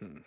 Hmm.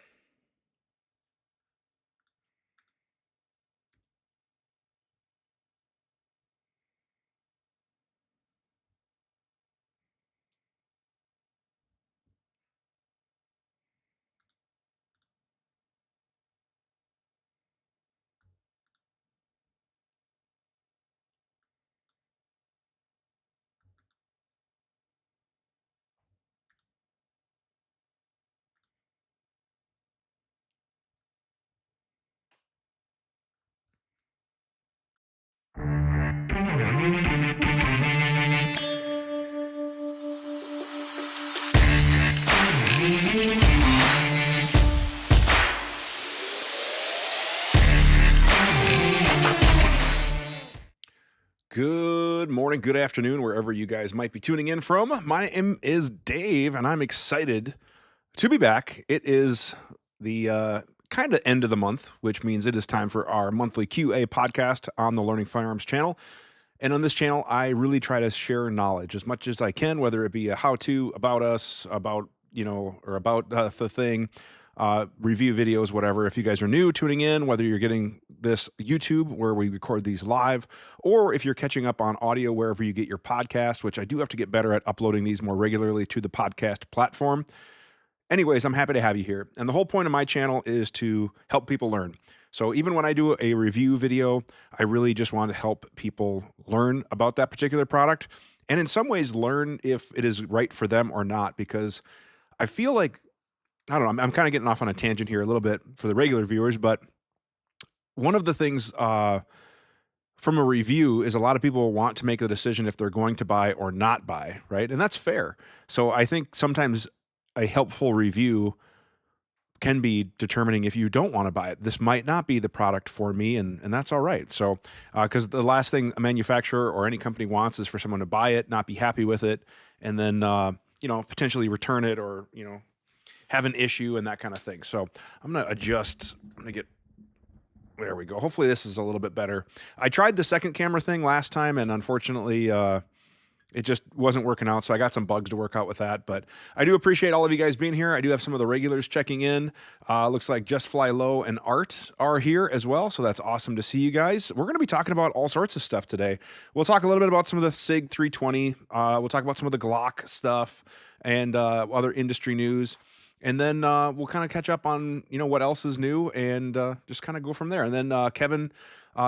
Good morning, good afternoon, wherever you guys might be tuning in from. My name is Dave, and I'm excited to be back. It is the kind of end of the month, which means it is time for our monthly QA podcast on the Learning Firearms channel. And on this channel, I really try to share knowledge as much as I can, whether it be a how-to about us, about, or about the thing, review videos, whatever. If you guys are new tuning in, whether you're getting this YouTube where we record these live, or if you're catching up on audio wherever you get your podcast, which I do have to get better at uploading these more regularly to the podcast platform. Anyways, I'm happy to have you here. And the whole point of my channel is to help people learn. So even when I do a review video, I really just want to help people learn about that particular product and in some ways learn if it is right for them or not, because I feel like, I don't know, I'm kind of getting off on a tangent here a little bit for the regular viewers, but one of the things from a review is a lot of people want to make the decision if they're going to buy or not buy, right? And that's fair. So I think sometimes a helpful review can be determining if you don't want to buy it. This might not be the product for me, and that's all right. So, because the last thing a manufacturer or any company wants is for someone to buy it, not be happy with it, and then potentially return it or have an issue and that kind of thing. So I'm gonna adjust. I'm gonna get. There we go. Hopefully this is a little bit better. I tried the second camera thing last time, and unfortunately, it just wasn't working out, so I got some bugs to work out with that. But I do appreciate all of you guys being here. I do have some of the regulars checking in. Looks like Just Fly Low and Art are here as well, so that's awesome to see you guys. We're going to be talking about all sorts of stuff today. We'll talk a little bit about some of the SIG 320. We'll talk about some of the Glock stuff and other industry news. And then we'll kind of catch up on, what else is new and just kind of go from there. And then Kevin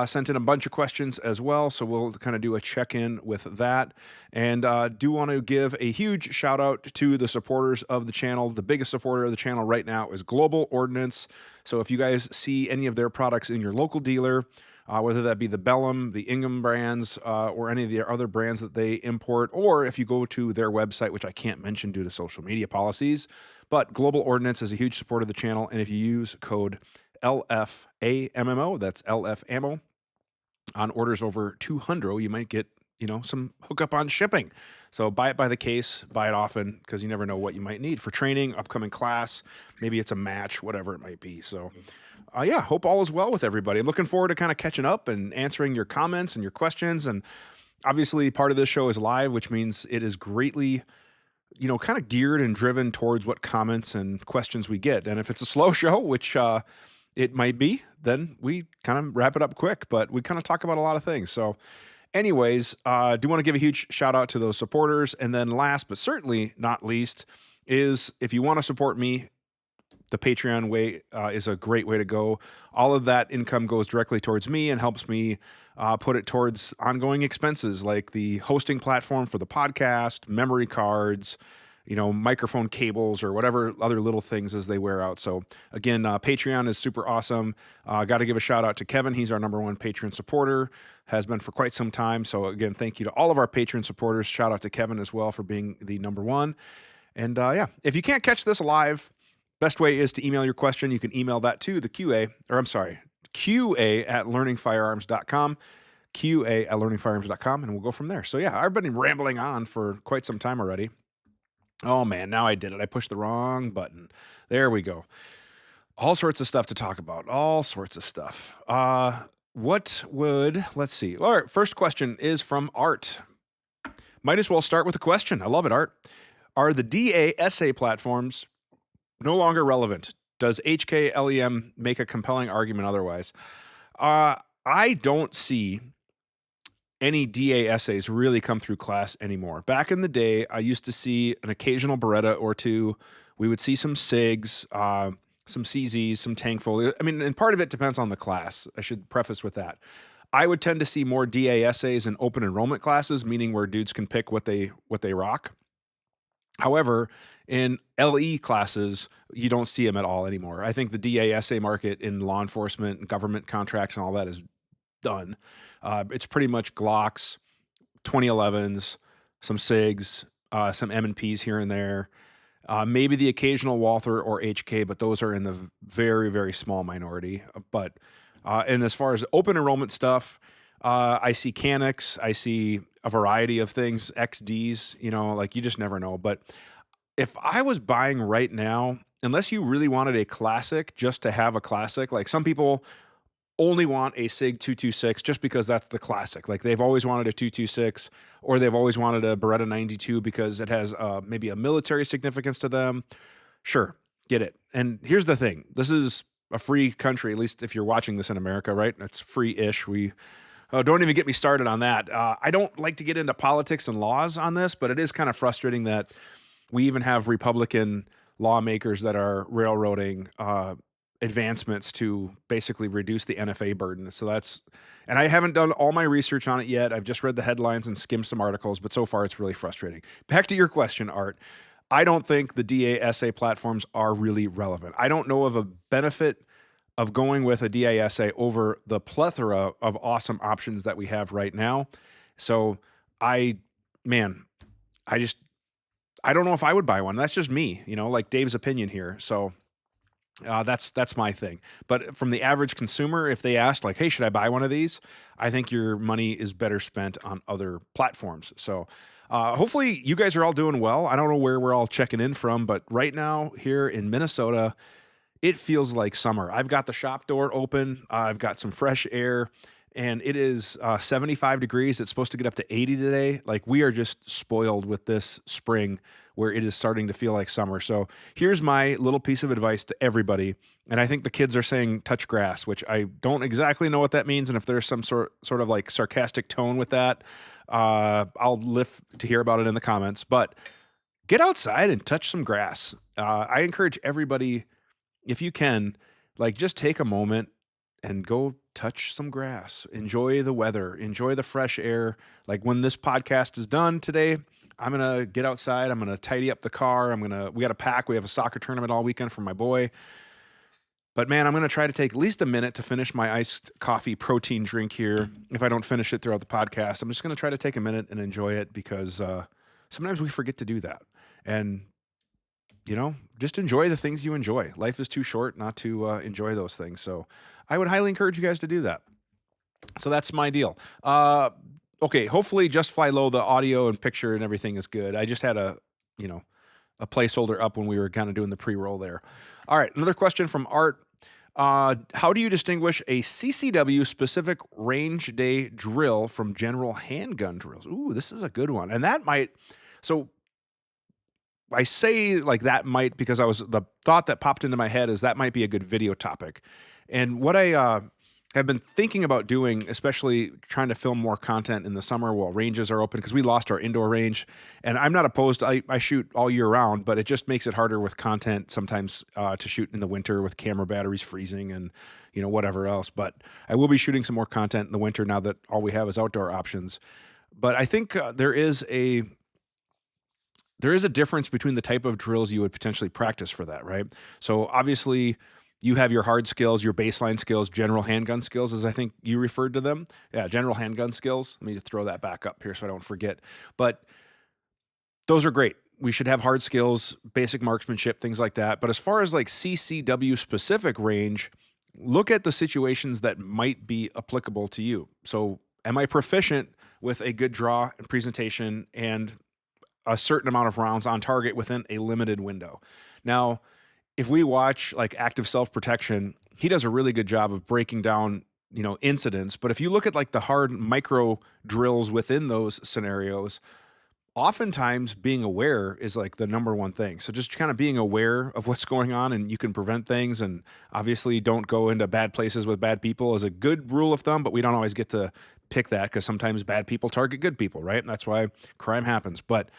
sent in a bunch of questions as well, so we'll kind of do a check-in with that. And do want to give a huge shout-out to the supporters of the channel. The biggest supporter of the channel right now is Global Ordnance. So if you guys see any of their products in your local dealer, whether that be the Bellum, the Ingham brands, or any of the other brands that they import, or if you go to their website, which I can't mention due to social media policies, but Global Ordnance is a huge supporter of the channel, and if you use code LFAMMO, that's LFAMMO, on orders over 200, you might get, some hookup on shipping. So buy it by the case, buy it often, because you never know what you might need for training, upcoming class, maybe it's a match, whatever it might be. So yeah, hope all is well with everybody. I'm looking forward to kind of catching up and answering your comments and your questions. And obviously part of this show is live, which means it is greatly kind of geared and driven towards what comments and questions we get. And if it's a slow show, which it might be, then we kind of wrap it up quick, but we kind of talk about a lot of things. So anyways, do want to give a huge shout out to those supporters. And then last, but certainly not least, is if you want to support me, the Patreon way is a great way to go. All of that income goes directly towards me and helps me put it towards ongoing expenses like the hosting platform for the podcast, memory cards, microphone cables, or whatever other little things as they wear out. So again, Patreon is super awesome. Got to give a shout out to Kevin. He's our #1 patron supporter, has been for quite some time. So again, thank you to all of our patron supporters. Shout out to Kevin as well for being the #1. And yeah, if you can't catch this live, best way is to email your question. You can email that to the QA at learningfirearms.com, QA at learningfirearms.com, and we'll go from there. So yeah, I've been rambling on for quite some time already. Oh man, now I did it. I pushed the wrong button. There we go. All sorts of stuff to talk about. All sorts of stuff. Let's see. All right, first question is from Art. Might as well start with a question. I love it, Art. Are the DASA platforms no longer relevant? Does HKLEM make a compelling argument otherwise? I don't see any DA essays really come through class anymore. Back in the day, I used to see an occasional Beretta or two. We would see some SIGs, some CZs, some tank folio. I mean, and part of it depends on the class. I should preface with that. I would tend to see more DA essays in open enrollment classes, meaning where dudes can pick what they rock. However, in LE classes, you don't see them at all anymore. I think the DA essay market in law enforcement and government contracts and all that is done. It's pretty much Glocks, 2011s, some SIGs, some M&Ps here and there, maybe the occasional Walther or HK, but those are in the very, very small minority. And as far as open enrollment stuff, I see Canics, I see a variety of things, XDs, like you just never know. But if I was buying right now, unless you really wanted a classic just to have a classic, like some people only want a SIG 226 just because that's the classic. Like they've always wanted a 226 or they've always wanted a Beretta 92 because it has maybe a military significance to them. Sure, get it. And here's the thing. This is a free country, at least if you're watching this in America, right? It's free-ish. Don't even get me started on that. I don't like to get into politics and laws on this, but it is kind of frustrating that we even have Republican lawmakers that are railroading advancements to basically reduce the NFA burden. And I haven't done all my research on it yet. I've just read the headlines and skimmed some articles, but so far it's really frustrating. Back to your question, Art. I don't think the DA platforms are really relevant. I don't know of a benefit of going with a DA over the plethora of awesome options that we have right now. So I don't know if I would buy one. That's just me, like Dave's opinion here. So that's my thing. But from the average consumer, if they asked like, hey, should I buy one of these? I think your money is better spent on other platforms. So hopefully you guys are all doing well. I don't know where we're all checking in from, but right now here in Minnesota, it feels like summer. I've got the shop door open. I've got some fresh air, and it is 75 degrees. It's supposed to get up to 80 today. Like we are just spoiled with this spring where it is starting to feel like summer. So here's my little piece of advice to everybody. And I think the kids are saying touch grass, which I don't exactly know what that means. And if there's some sort of like sarcastic tone with that, I'll live to hear about it in the comments. But get outside and touch some grass. I encourage everybody, if you can, like just take a moment and go touch some grass. Enjoy the weather. Enjoy the fresh air. Like when this podcast is done today, I'm going to get outside. I'm going to tidy up the car. We got a pack. We have a soccer tournament all weekend for my boy. But man, I'm going to try to take at least a minute to finish my iced coffee protein drink here. If I don't finish it throughout the podcast, I'm just going to try to take a minute and enjoy it because sometimes we forget to do that. And, just enjoy the things you enjoy. Life is too short not to enjoy those things. So I would highly encourage you guys to do that. So that's my deal. Okay, hopefully Just Fly Low, the audio and picture and everything is good. I just had a placeholder up when we were kind of doing the pre-roll there. All right, another question from Art. How do you distinguish a CCW specific range day drill from general handgun drills? Ooh, this is a good one. And so I say like that might because the thought that popped into my head is that might be a good video topic. And what I have been thinking about doing, especially trying to film more content in the summer while ranges are open, because we lost our indoor range. And I'm not opposed. I shoot all year round, but it just makes it harder with content sometimes to shoot in the winter with camera batteries freezing and whatever else. But I will be shooting some more content in the winter now that all we have is outdoor options. But I think there is a difference between the type of drills you would potentially practice for that, right? So obviously you have your hard skills, your baseline skills, general handgun skills, as I think you referred to them. Yeah, general handgun skills. Let me throw that back up here so I don't forget. But those are great. We should have hard skills, basic marksmanship, things like that. But as far as like CCW specific range, look at the situations that might be applicable to you. So am I proficient with a good draw and presentation and a certain amount of rounds on target within a limited window? Now, if we watch like Active Self-Protection, he does a really good job of breaking down, incidents. But if you look at like the hard micro drills within those scenarios, oftentimes being aware is like the number one thing. So just kind of being aware of what's going on and you can prevent things, and obviously don't go into bad places with bad people is a good rule of thumb, but we don't always get to pick that because sometimes bad people target good people, right? And that's why crime happens. But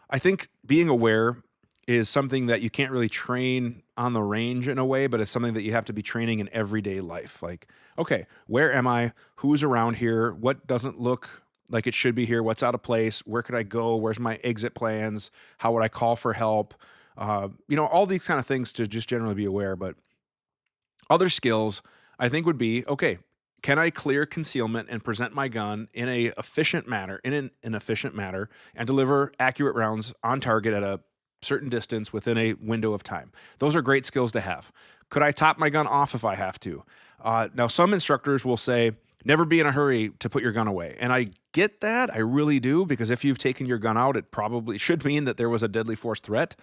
I think being aware is something that you can't really train on the range in a way, but it's something that you have to be training in everyday life. Like, okay, where am I? Who's around here? What doesn't look like it should be here? What's out of place? Where could I go? Where's my exit plans? How would I call for help? All these kind of things to just generally be aware. But other skills I think would be, okay, can I clear concealment and present my gun in an efficient manner, and deliver accurate rounds on target at a certain distance within a window of time? Those are great skills to have. Could I top my gun off if I have to? Now, some instructors will say, never be in a hurry to put your gun away. And I get that. I really do, because if you've taken your gun out, it probably should mean that there was a deadly force threat.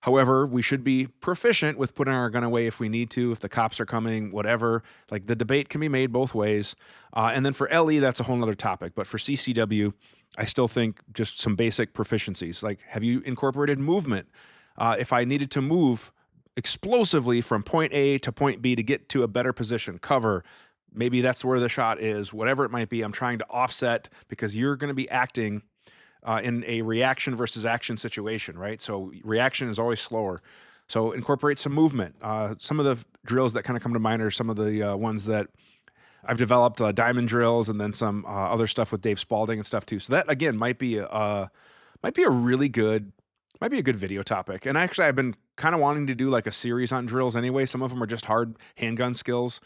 However, we should be proficient with putting our gun away if we need to, if the cops are coming, whatever. Like, the debate can be made both ways. And then for LE, that's a whole other topic. But for CCW, I still think just some basic proficiencies. Like, have you incorporated movement? If I needed to move explosively from point A to point B to get to a better position, cover, maybe that's where the shot is, whatever it might be, I'm trying to offset, because you're going to be acting in a reaction versus action situation, right? So reaction is always slower. So incorporate some movement. Some of the drills that kind of come to mind are some of the ones that I've developed, diamond drills, and then some other stuff with Dave Spalding and stuff too. So that again might be a really good, might be a good video topic. And actually, I've been kind of wanting to do like a series on drills anyway. Some of them are just hard handgun skills,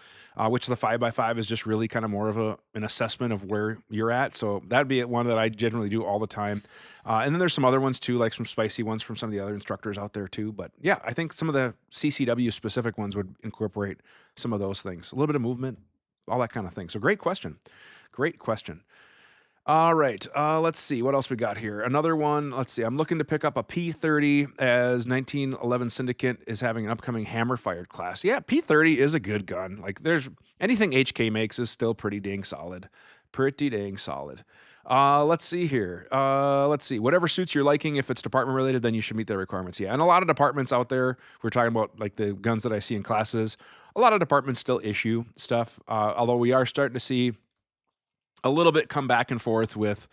which the 5x5 is just really kind of more of an assessment of where you're at. So that'd be one that I generally do all the time. And then there's some other ones too, like some spicy ones from some of the other instructors out there too. But yeah, I think some of the CCW specific ones would incorporate some of those things, a little bit of movement, all that kind of thing. So great question. Great question. All right, let's see what else we got here. Another one. Let's see. I'm looking to pick up a P30 as 1911 Syndicate is having an upcoming hammer-fired class. Yeah, P30 is a good gun. Like, there's anything HK makes is still pretty dang solid. Pretty dang solid. Let's see here. Let's see. Whatever suits your liking. If it's department related, then you should meet their requirements. Yeah, and a lot of departments out there, we're talking about like the guns that I see in classes. A lot of departments still issue stuff, although we are starting to see a little bit come back and forth with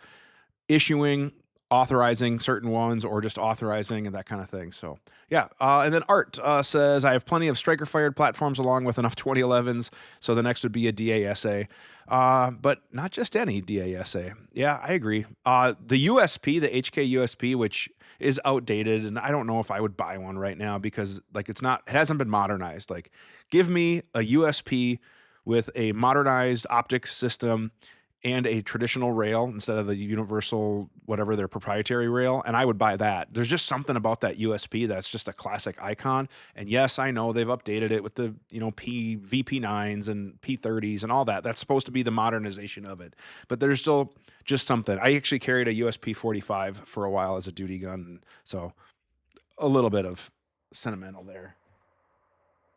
issuing, authorizing certain ones, or just authorizing and that kind of thing. So yeah. And then Art says, I have plenty of striker fired platforms along with enough 2011s. So the next would be a DASA, but not just any DASA. Yeah, I agree. The USP, the HK USP, which is outdated, and I don't know if I would buy one right now because like it hasn't been modernized. Like, give me a USP with a modernized optics system and a traditional rail instead of the universal, whatever, their proprietary rail, and I would buy that. There's just something about that USP that's just a classic icon. And yes, I know they've updated it with the, VP9s and P30s and all that. That's supposed to be the modernization of it. But there's still just something. I actually carried a USP 45 for a while as a duty gun, so a little bit of sentimental there.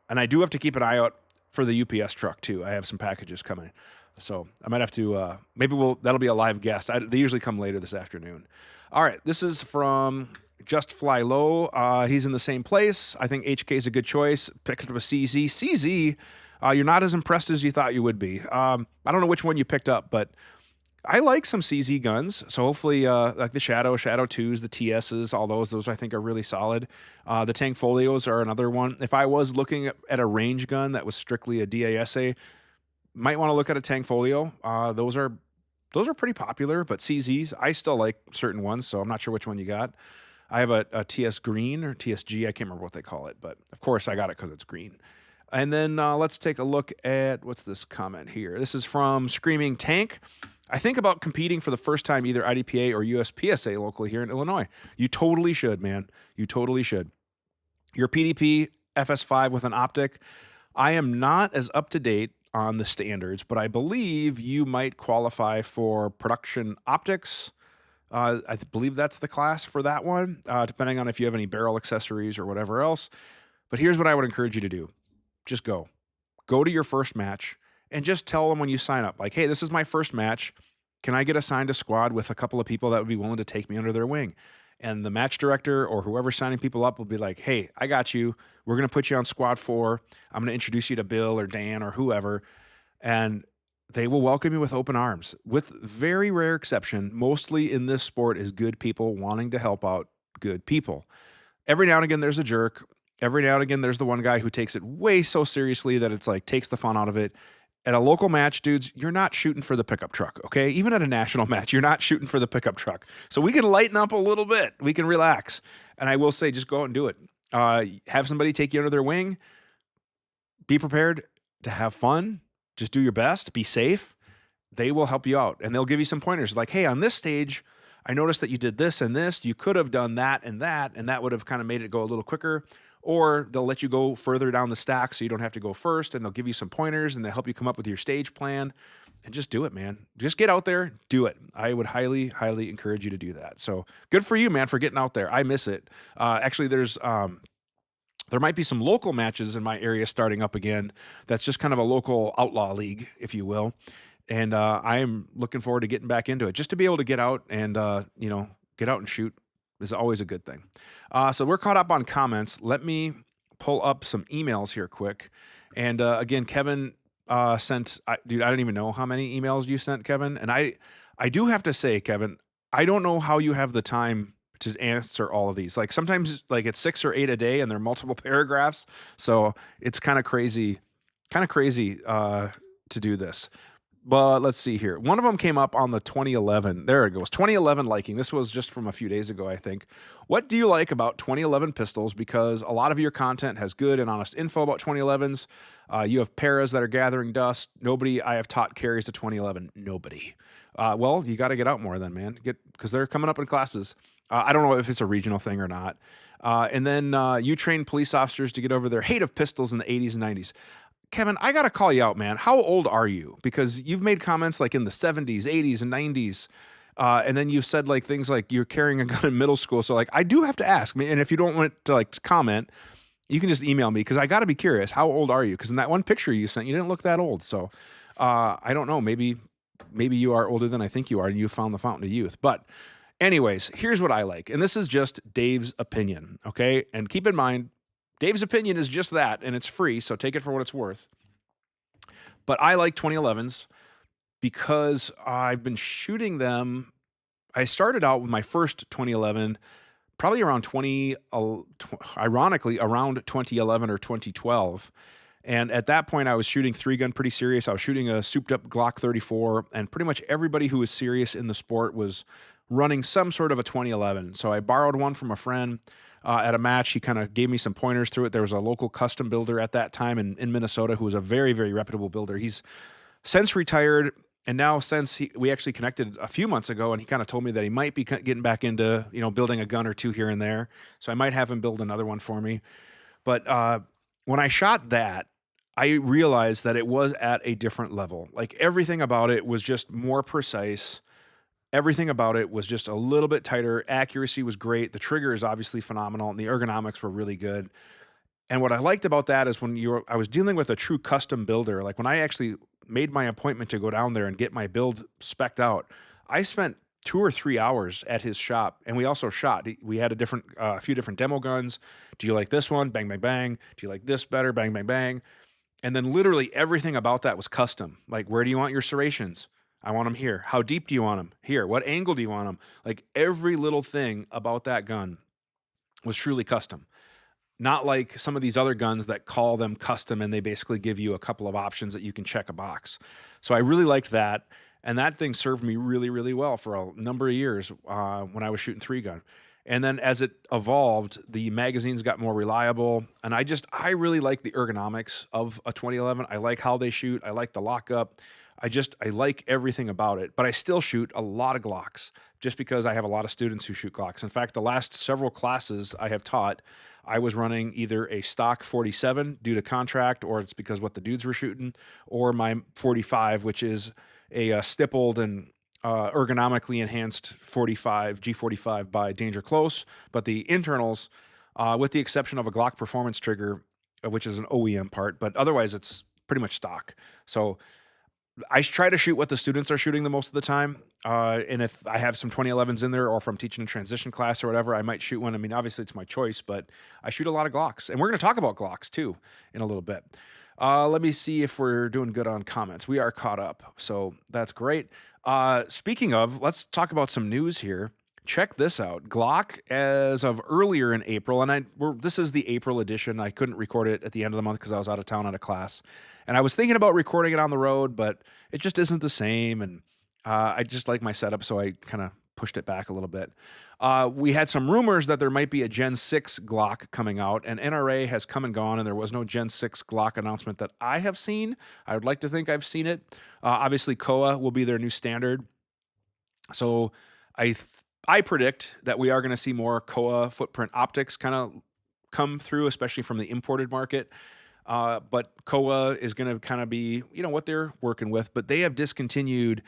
And I do have to keep an eye out for the UPS truck too. I have some packages coming. So I might have to, that'll be a live guest. They usually come later this afternoon. All right. This is from Just Fly Low. He's in the same place. I think HK is a good choice. Picked up a CZ. CZ, you're not as impressed as you thought you would be. I don't know which one you picked up, but I like some CZ guns. So hopefully, like the Shadow 2s, the TSs, all those I think are really solid. The Tank Folios are another one. If I was looking at a range gun that was strictly a DASA, might want to look at a Tank Folio. Those are pretty popular, but CZs, I still like certain ones, so I'm not sure which one you got. I have a TS Green or TSG. I can't remember what they call it, but of course I got it because it's green. And then let's take a look at, what's this comment here? This is from Screaming Tank. I think about competing for the first time, either IDPA or USPSA locally here in Illinois. You totally should, man. You totally should. Your PDP FS5 with an optic. I am not as up to date on the standards, but I believe you might qualify for production optics. I believe that's the class for that one, depending on if you have any barrel accessories or whatever else. But here's what I would encourage you to do. Just go to your first match and just tell them when you sign up, like, hey, this is my first match. can I get assigned a squad with a couple of people that would be willing to take me under their wing? And the match director or whoever's signing people up will be like, hey, I got you. We're going to put you on squad 4. I'm going to introduce you to Bill or Dan or whoever. And they will welcome you with open arms. With very rare exception, mostly in this sport is good people wanting to help out good people. Every now and again, there's a jerk. Every now and again, there's the one guy who takes it way so seriously that it's like takes the fun out of it. At a local match, dudes, you're not shooting for the pickup truck, okay? Even at a national match, you're not shooting for the pickup truck. So we can lighten up a little bit. We can relax. And I will say, just go out and do it. Have somebody take you under their wing. Be prepared to have fun. Just do your best. Be safe. They will help you out. And they'll give you some pointers like, hey, on this stage, I noticed that you did this and this. You could have done that, and that would have kind of made it go a little quicker. Or they'll let you go further down the stack so you don't have to go first, and they'll give you some pointers, and they'll help you come up with your stage plan. And just do it, man. Just get out there, do it. I would highly, highly encourage you to do that. So good for you, man, for getting out there. I miss it. Actually, there might be some local matches in my area starting up again. That's just kind of a local outlaw league, if you will. And I am looking forward to getting back into it. Just to be able to get out and, get out and shoot is always a good thing. So we're caught up on comments. Let me pull up some emails here quick. And again, Kevin sent, dude, I don't even know how many emails you sent, Kevin. And I do have to say, Kevin, I don't know how you have the time to answer all of these. Like sometimes like it's 6 or 8 a day and they're multiple paragraphs. So it's kind of crazy to do this. But let's see here. One of them came up on the 2011. There it goes. 2011 liking. This was just from a few days ago, I think. What do you like about 2011 pistols? Because a lot of your content has good and honest info about 2011s. You have paras that are gathering dust. Nobody I have taught carries the 2011. Nobody. Well, you got to get out more then, man. Because they're coming up in classes. I don't know if it's a regional thing or not. And then you train police officers to get over their hate of pistols in the 80s and 90s. Kevin, I got to call you out, man. How old are you? Because you've made comments like in the 70s, 80s, and 90s. And then you've said like things like you're carrying a gun in middle school. So like I do have to ask me. And if you don't want to like comment, you can just email me because I got to be curious. How old are you? Because in that one picture you sent, you didn't look that old. So I don't know. Maybe you are older than I think you are and you found the fountain of youth. But anyways, here's what I like. And this is just Dave's opinion. Okay. And keep in mind, Dave's opinion is just that, and it's free, so take it for what it's worth. But I like 2011s because I've been shooting them. I started out with my first 2011 probably around ironically, around 2011 or 2012. And at that point, I was shooting 3-gun pretty serious. I was shooting a souped-up Glock 34, and pretty much everybody who was serious in the sport was running some sort of a 2011. So I borrowed one from a friend. At a match, he kind of gave me some pointers through it. There was a local custom builder at that time in Minnesota who was a very, very reputable builder. He's since retired, and now we actually connected a few months ago, and he kind of told me that he might be getting back into building a gun or two here and there. So I might have him build another one for me. But when I shot that, I realized that it was at a different level. Like everything about it was just more precise. Everything about it was just a little bit tighter. Accuracy was great. The trigger is obviously phenomenal, and the ergonomics were really good. And what I liked about that is I was dealing with a true custom builder. Like when I actually made my appointment to go down there and get my build spec'd out, I spent 2 or 3 hours at his shop, and we also shot. We had a few different demo guns. Do you like this one? Bang, bang, bang. Do you like this better? Bang, bang, bang. And then literally everything about that was custom. Like, where do you want your serrations? I want them here. How deep do you want them? Here. What angle do you want them? Like every little thing about that gun was truly custom. Not like some of these other guns that call them custom and they basically give you a couple of options that you can check a box. So I really liked that. And that thing served me really, really well for a number of years when I was shooting 3-gun. And then as it evolved, the magazines got more reliable. And I really like the ergonomics of a 2011. I like how they shoot. I like the lockup. I like everything about it, but I still shoot a lot of Glocks just because I have a lot of students who shoot Glocks. In fact, the last several classes I have taught, I was running either a stock 47 due to contract, or it's because what the dudes were shooting, or my 45, which is a stippled and ergonomically enhanced G45 by Danger Close. But the internals, with the exception of a Glock performance trigger, which is an OEM part, but otherwise it's pretty much stock. So I try to shoot what the students are shooting the most of the time. And if I have some 2011s in there or if I'm teaching a transition class or whatever, I might shoot one. I mean, obviously it's my choice, but I shoot a lot of Glocks. And we're going to talk about Glocks too in a little bit. Let me see if we're doing good on comments. We are caught up. So that's great. Speaking of, let's talk about some news here. Check this out. Glock, as of earlier in April, and this is the April edition. I couldn't record it at the end of the month because I was out of town at a class. And I was thinking about recording it on the road, but it just isn't the same. And I just like my setup, so I kind of pushed it back a little bit. We had some rumors that there might be a Gen 6 Glock coming out, and NRA has come and gone, and there was no Gen 6 Glock announcement that I have seen. I would like to think I've seen it. Obviously, KOA will be their new standard. So I predict that we are going to see more KOA footprint optics kind of come through, especially from the imported market. But KOA is going to kind of be, what they're working with, but they have discontinued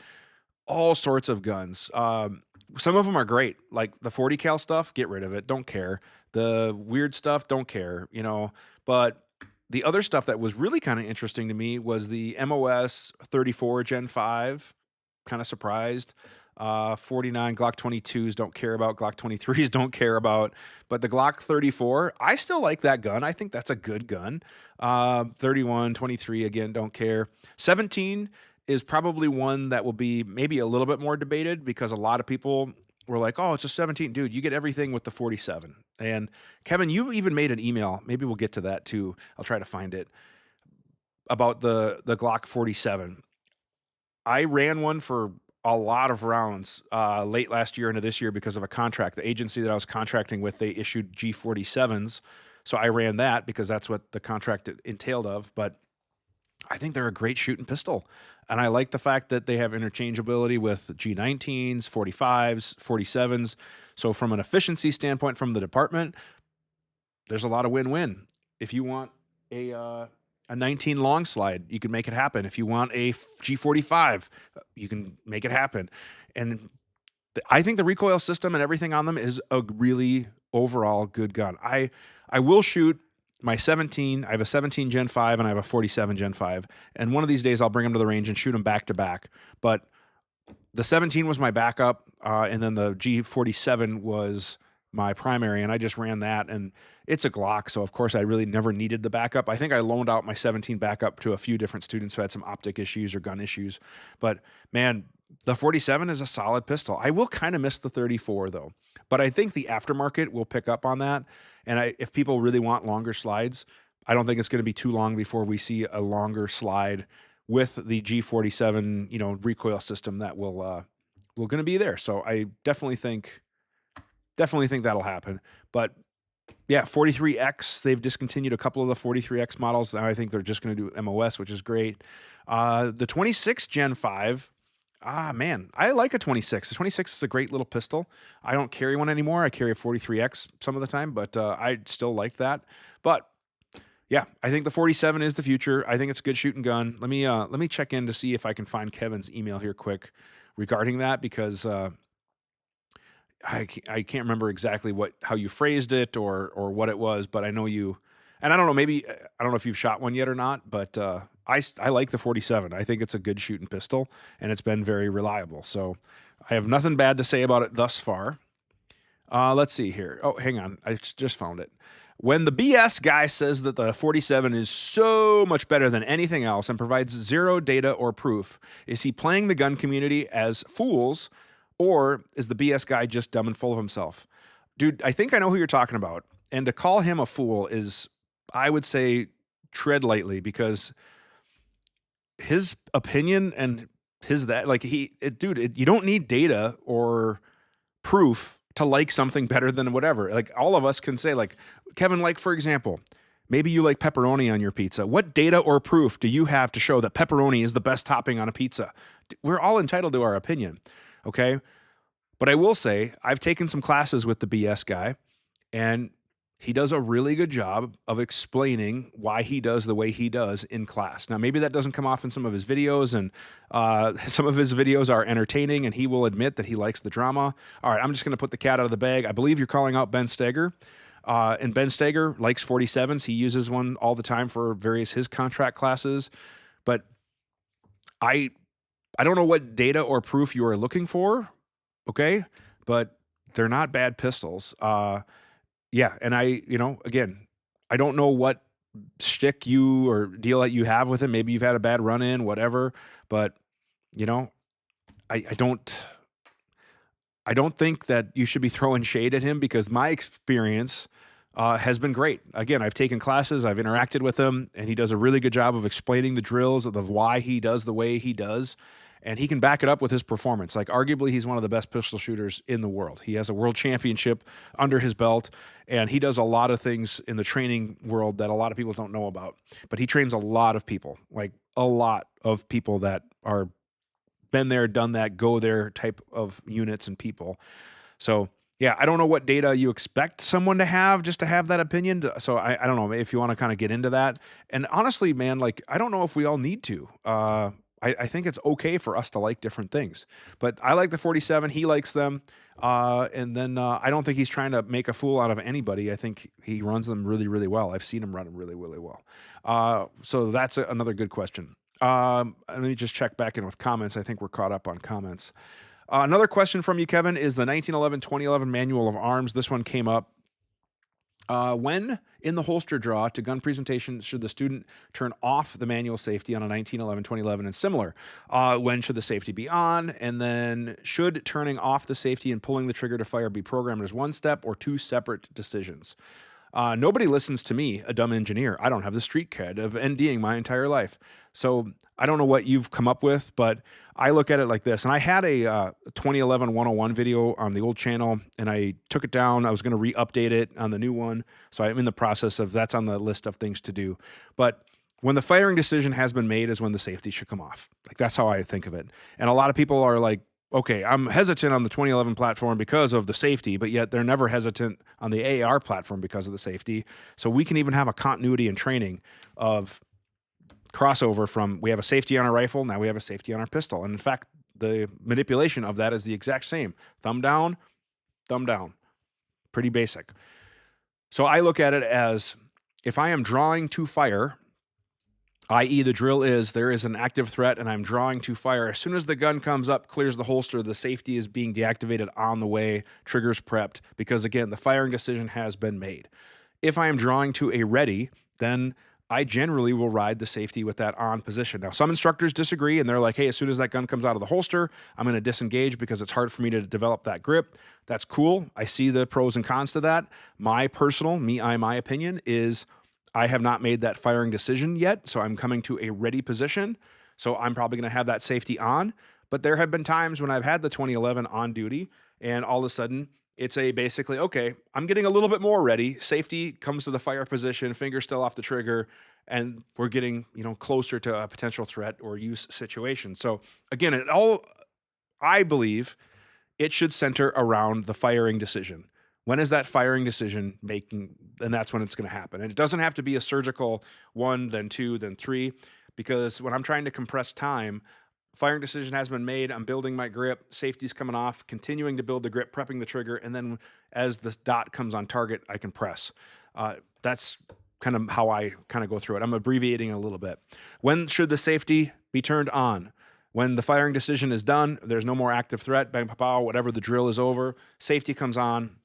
all sorts of guns. Some of them are great, like the 40 cal stuff, get rid of it. Don't care. The weird stuff, don't care, but the other stuff that was really kind of interesting to me was the MOS 34 Gen 5, kind of surprised. 49 Glock 22s don't care about, Glock 23s don't care about, but the Glock 34, I still like that gun. I think that's a good gun. 31, 23, again, don't care. 17 is probably one that will be maybe a little bit more debated because a lot of people were like, oh, it's a 17. Dude, you get everything with the 47. And Kevin, you even made an email. Maybe we'll get to that too. I'll try to find it. About the Glock 47. I ran one for a lot of rounds late last year into this year because of a contract. The agency that I was contracting with, they issued G47s. So I ran that because that's what the contract entailed of. But I think they're a great shooting pistol. And I like the fact that they have interchangeability with G19s, 45s, 47s. So from an efficiency standpoint from the department, there's a lot of win-win. If you want a 19 long slide, you can make it happen. If you want a G45, you can make it happen. And I think the recoil system and everything on them is a really overall good gun. I will shoot my 17. I have a 17 Gen 5 and I have a 47 Gen 5. And one of these days I'll bring them to the range and shoot them back to back. But the 17 was my backup, and then the G47 was my primary, and I just ran that, and it's a Glock, so of course I really never needed the backup. I think I loaned out my 17 backup to a few different students who had some optic issues or gun issues, but man, the 47 is a solid pistol. I will kind of miss the 34 though, but I think the aftermarket will pick up on that, and if people really want longer slides, I don't think it's going to be too long before we see a longer slide with the G47, recoil system that will going to be there. So I definitely think that'll happen. But yeah, 43X, they've discontinued a couple of the 43X models. Now I think they're just going to do MOS, which is great. The 26 Gen 5, man, I like a 26. The 26 is a great little pistol. I don't carry one anymore. I carry a 43X some of the time, but I still like that. But yeah, I think the 47 is the future. I think it's a good shooting gun. Let me check in to see if I can find Kevin's email here quick regarding that, because I can't remember exactly how you phrased it or what it was, but I know you, and I don't know, maybe, I don't know if you've shot one yet or not, but I like the 47. I think it's a good shooting pistol, and it's been very reliable. So I have nothing bad to say about it thus far. Let's see here. Oh, hang on. I just found it. When the BS guy says that the 47 is so much better than anything else and provides zero data or proof, is he playing the gun community as fools, or is the BS guy just dumb and full of himself? Dude, I think I know who you're talking about. And to call him a fool is, I would say, tread lightly, because his opinion and you don't need data or proof to like something better than whatever. Like, all of us can say, like, Kevin, like, for example, maybe you like pepperoni on your pizza. What data or proof do you have to show that pepperoni is the best topping on a pizza? We're all entitled to our opinion, okay? But I will say, I've taken some classes with the BS guy, and he does a really good job of explaining why he does the way he does in class. Now, maybe that doesn't come off in some of his videos, and some of his videos are entertaining, and he will admit that he likes the drama. All right, I'm just going to put the cat out of the bag. I believe you're calling out Ben Steger. And Ben Steger likes 47s. He uses one all the time for his contract classes. But I I don't know what data or proof you are looking for, okay? But they're not bad pistols. Yeah, and again, I don't know what shtick you or deal that you have with him. Maybe you've had a bad run in, whatever. But you know, I don't think that you should be throwing shade at him because my experience has been great. Again, I've taken classes, I've interacted with him, and he does a really good job of explaining the drills of why he does the way he does. And he can back it up with his performance. Like, arguably, he's one of the best pistol shooters in the world. He has a world championship under his belt, and he does a lot of things in the training world that a lot of people don't know about. But he trains a lot of people, like a lot of people that are been there, done that, go there type of units and people. So yeah, I don't know what data you expect someone to have just to have that opinion. So I don't know if you want to kind of get into that. And honestly, man, like, I don't know if we all need to. I think it's okay for us to like different things, but I like the 47. He likes them. And then I don't think he's trying to make a fool out of anybody. I think he runs them really, really well. I've seen him run them really, really well. So that's another good question. Let me just check back in with comments. I think we're caught up on comments. Another question from you, Kevin, is the 1911-2011 Manual of Arms. This one came up. When in the holster draw to gun presentation should the student turn off the manual safety on a 1911-2011 and similar? When should the safety be on? And then should turning off the safety and pulling the trigger to fire be programmed as one step or two separate decisions? Nobody listens to me, a dumb engineer. I don't have the street cred of NDing my entire life. So I don't know what you've come up with, but I look at it like this. And I had a 2011 101 video on the old channel, and I took it down. I was going to re-update it on the new one. So I'm in the process of, that's on the list of things to do. But when the firing decision has been made is when the safety should come off. Like, that's how I think of it. And a lot of people are like, okay, I'm hesitant on the 2011 platform because of the safety, but yet they're never hesitant on the AR platform because of the safety. So we can even have a continuity in training of crossover from, we have a safety on our rifle, now we have a safety on our pistol. And in fact, the manipulation of that is the exact same. Thumb down, pretty basic. So I look at it as, if I am drawing to fire, i.e. the drill is there is an active threat and I'm drawing to fire, as soon as the gun comes up, clears the holster, the safety is being deactivated on the way, triggers prepped, because again, the firing decision has been made. If I am drawing to a ready, then I generally will ride the safety with that on position. Now, some instructors disagree, and they're like, hey, as soon as that gun comes out of the holster, I'm going to disengage because it's hard for me to develop that grip. That's cool. I see the pros and cons to that. My opinion is, I have not made that firing decision yet, so I'm coming to a ready position. So I'm probably going to have that safety on. But there have been times when I've had the 2011 on duty, and all of a sudden it's basically, okay, I'm getting a little bit more ready. Safety comes to the fire position, finger still off the trigger, and we're getting, closer to a potential threat or use situation. So again, I believe it should center around the firing decision. When is that firing decision making? And that's when it's going to happen. And it doesn't have to be a surgical 1, then 2, then 3, because when I'm trying to compress time, firing decision has been made. I'm building my grip. Safety's coming off, continuing to build the grip, prepping the trigger. And then as the dot comes on target, I can press. That's kind of how I kind of go through it. I'm abbreviating a little bit. When should the safety be turned on? When the firing decision is done, there's no more active threat, bang, pow, whatever, the drill is over, safety comes on.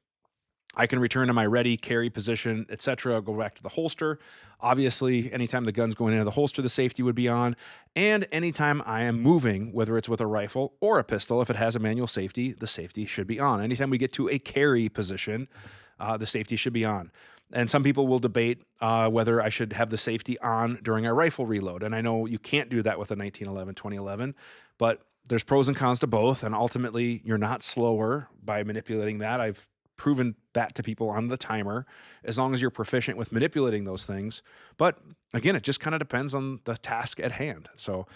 I can return to my ready, carry position, etc. Go back to the holster. Obviously, anytime the gun's going into the holster, the safety would be on. And anytime I am moving, whether it's with a rifle or a pistol, if it has a manual safety, the safety should be on. Anytime we get to a carry position, the safety should be on. And some people will debate whether I should have the safety on during a rifle reload. And I know you can't do that with a 1911, 2011, but there's pros and cons to both. And ultimately, you're not slower by manipulating that. I've proven that to people on the timer, as long as you're proficient with manipulating those things. But again, it just kind of depends on the task at hand. So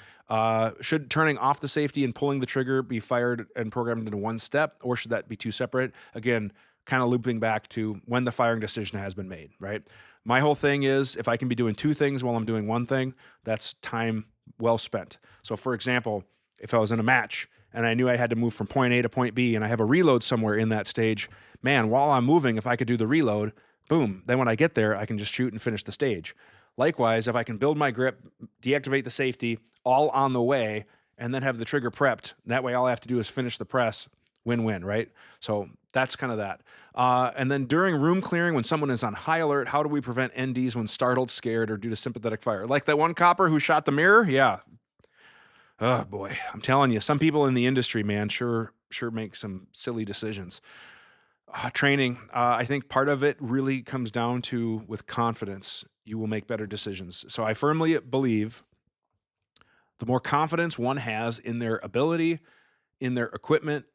should turning off the safety and pulling the trigger be fired and programmed into one step, or should that be two separate? Again, kind of looping back to when the firing decision has been made, right? My whole thing is, if I can be doing two things while I'm doing one thing, that's time well spent. So for example, if I was in a match and I knew I had to move from point A to point B and I have a reload somewhere in that stage, man, while I'm moving, if I could do the reload, boom, then when I get there, I can just shoot and finish the stage. Likewise, if I can build my grip, deactivate the safety all on the way, and then have the trigger prepped. That way, all I have to do is finish the press, win-win, right? So that's kind of that. And then during room clearing, when someone is on high alert, how do we prevent NDs when startled, scared, or due to sympathetic fire? Like that one copper who shot the mirror? Yeah. Oh boy, I'm telling you, some people in the industry, man, sure make some silly decisions. Training, I think part of it really comes down to with confidence, you will make better decisions. So I firmly believe the more confidence one has in their ability, in their equipment,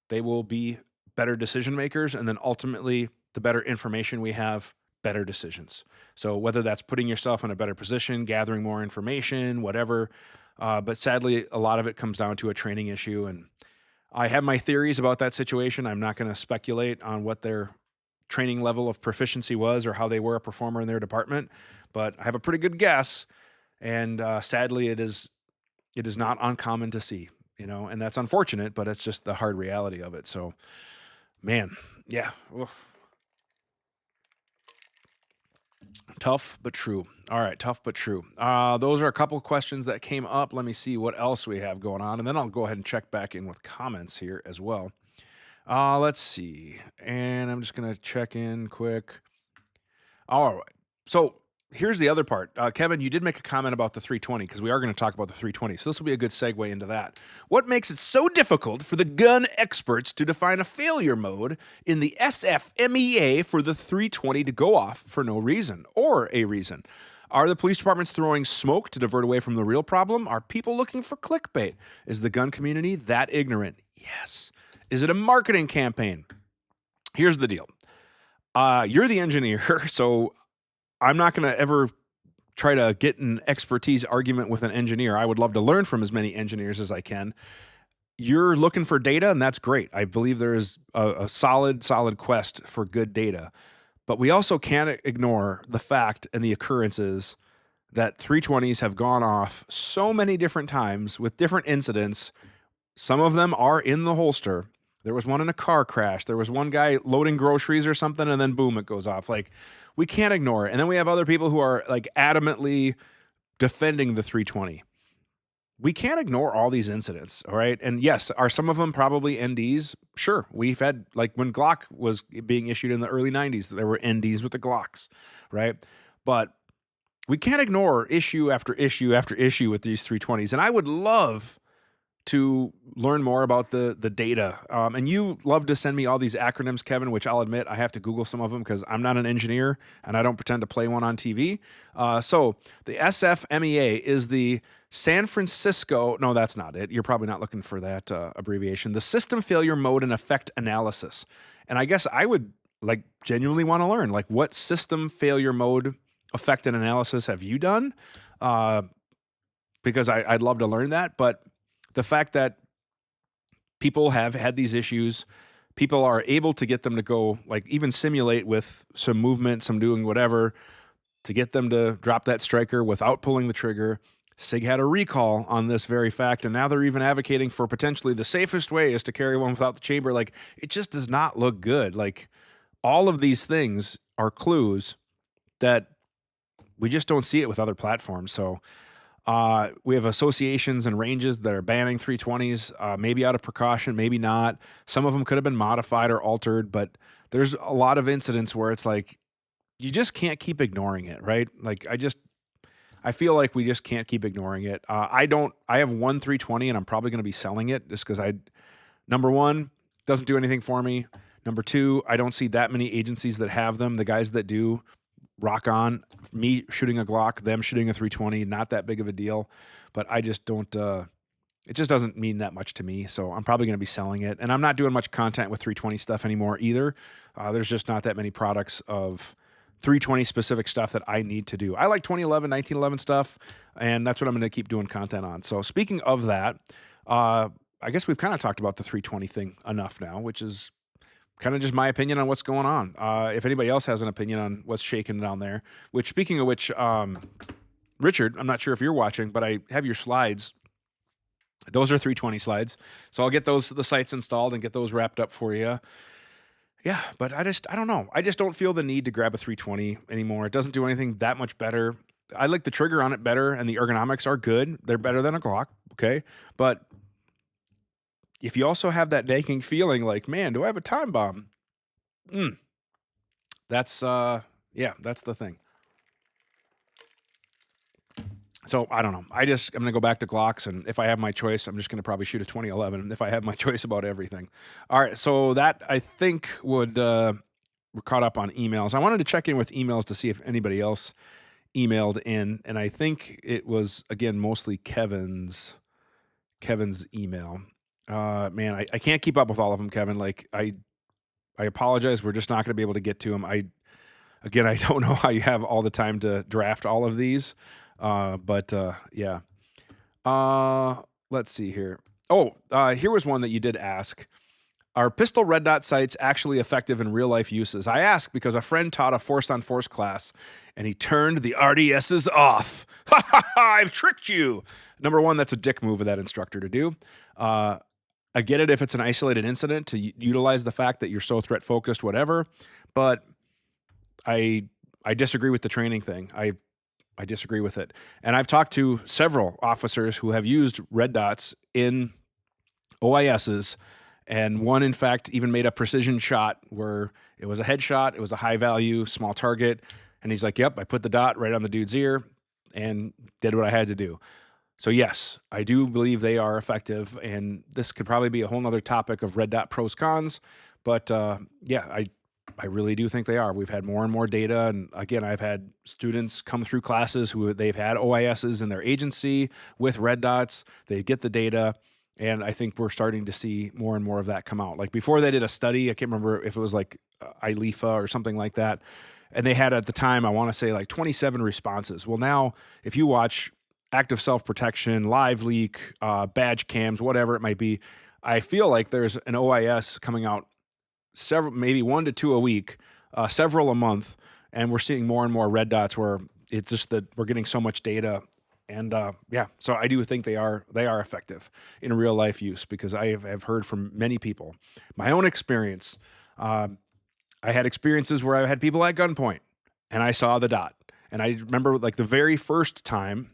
they will be better decision makers. And then ultimately, the better information we have, better decisions. So whether that's putting yourself in a better position, gathering more information, whatever. But sadly, a lot of it comes down to a training issue. And I have my theories about that situation. I'm not going to speculate on what their training level of proficiency was or how they were a performer in their department, but I have a pretty good guess. And sadly, it is not uncommon to see, and that's unfortunate, but it's just the hard reality of it. So, man, yeah. Oof. Tough but true. All right, tough but true. Those are a couple of questions that came up. Let me see what else we have going on, and then I'll go ahead and check back in with comments here as well. Let's see, and I'm just gonna check in quick. All right, so here's the other part. Kevin, you did make a comment about the 320 because we are going to talk about the 320. So this will be a good segue into that. What makes it so difficult for the gun experts to define a failure mode in the SFMEA for the 320 to go off for no reason or a reason? Are the police departments throwing smoke to divert away from the real problem? Are people looking for clickbait? Is the gun community that ignorant? Yes. Is it a marketing campaign? Here's the deal. You're the engineer, so I'm not going to ever try to get an expertise argument with an engineer. I would love to learn from as many engineers as I can. You're looking for data, and that's great. I believe there is a solid quest for good data. But we also can't ignore the fact and the occurrences that 320s have gone off so many different times with different incidents. Some of them are in the holster. There was one in a car crash. There was one guy loading groceries or something, and then boom, it goes off. Like, we can't ignore it. And then we have other people who are like adamantly defending the 320. We can't ignore all these incidents, all right? And yes, are some of them probably NDs? Sure. We've had, like when Glock was being issued in the early 90s, there were NDs with the Glocks, right? But we can't ignore issue after issue after issue with these 320s. And I would love to learn more about the data. And you love to send me all these acronyms, Kevin, which I'll admit I have to Google some of them because I'm not an engineer and I don't pretend to play one on TV. So the SFMEA is the San Francisco, no, that's not it. You're probably not looking for that abbreviation. The System Failure Mode and Effect Analysis. And I guess I would like genuinely want to learn, like, what system failure mode effect and analysis have you done? Because I'd love to learn that. But the fact that people have had these issues, people are able to get them to go, like, even simulate with some movement, some doing whatever, to get them to drop that striker without pulling the trigger. SIG had a recall on this very fact, and now they're even advocating for potentially the safest way is to carry one without the chamber. Like, it just does not look good. Like, all of these things are clues that we just don't see it with other platforms. So we have associations and ranges that are banning 320s, maybe out of precaution, maybe not. Some of them could have been modified or altered, but there's a lot of incidents where it's like, you just can't keep ignoring it, right? Like, I feel like we just can't keep ignoring it. I have one 320 and I'm probably going to be selling it just because number one, doesn't do anything for me. Number two, I don't see that many agencies that have them. The guys that do, rock on. Me shooting a Glock, them shooting a 320, not that big of a deal. But I just don't, it just doesn't mean that much to me. So I'm probably going to be selling it. And I'm not doing much content with 320 stuff anymore either. There's just not that many products of 320 specific stuff that I need to do. I like 2011, 1911 stuff, and that's what I'm going to keep doing content on. So speaking of that, I guess we've kind of talked about the 320 thing enough now, which is kind of just my opinion on what's going on. If anybody else has an opinion on what's shaking down there, which, speaking of which, Richard, I'm not sure if you're watching, but I have your slides. Those are 320 slides. So I'll get the sites installed and get those wrapped up for you. Yeah, but I don't know. I just don't feel the need to grab a 320 anymore. It doesn't do anything that much better. I like the trigger on it better, and the ergonomics are good. They're better than a Glock. okay? But if you also have that nagging feeling like, man, do I have a time bomb? Mm, that's yeah, that's the thing. So I don't know. I'm gonna go back to Glocks, and if I have my choice, I'm just gonna probably shoot a 2011. If I have my choice about everything. All right, so that I think would we're caught up on emails. I wanted to check in with emails to see if anybody else emailed in, and I think it was again mostly Kevin's email. Man, I can't keep up with all of them, Kevin. Like I apologize. We're just not going to be able to get to them. I don't know how you have all the time to draft all of these. But yeah. Let's see here. Oh, here was one that you did ask. Are pistol red dot sights actually effective in real life uses? I ask because a friend taught a force on force class and he turned the RDSs off. Ha ha ha, I've tricked you. Number one, that's a dick move of that instructor to do. I get it if it's an isolated incident to utilize the fact that you're so threat focused, whatever. But I disagree with the training thing. I disagree with it. And I've talked to several officers who have used red dots in OISs, and one, in fact, even made a precision shot where it was a headshot, it was a high value, small target, and he's like, yep, I put the dot right on the dude's ear and did what I had to do. So yes, I do believe they are effective, and this could probably be a whole nother topic of red dot pros cons, but yeah, I really do think they are. We've had more and more data, and again, I've had students come through classes who they've had OISs in their agency with red dots. They get the data, and I think we're starting to see more and more of that come out. Like before they did a study, I can't remember if it was like ILEFA or something like that, and they had at the time, I want to say like 27 responses. Well, now if you watch active self-protection, live leak, badge cams, whatever it might be, I feel like there's an OIS coming out several, maybe 1 to 2 a week, several a month, and we're seeing more and more red dots where it's just that we're getting so much data. And yeah, so I do think they are effective in real life use because I have heard from many people. My own experience, I had experiences where I had people at gunpoint and I saw the dot. And I remember like the very first time,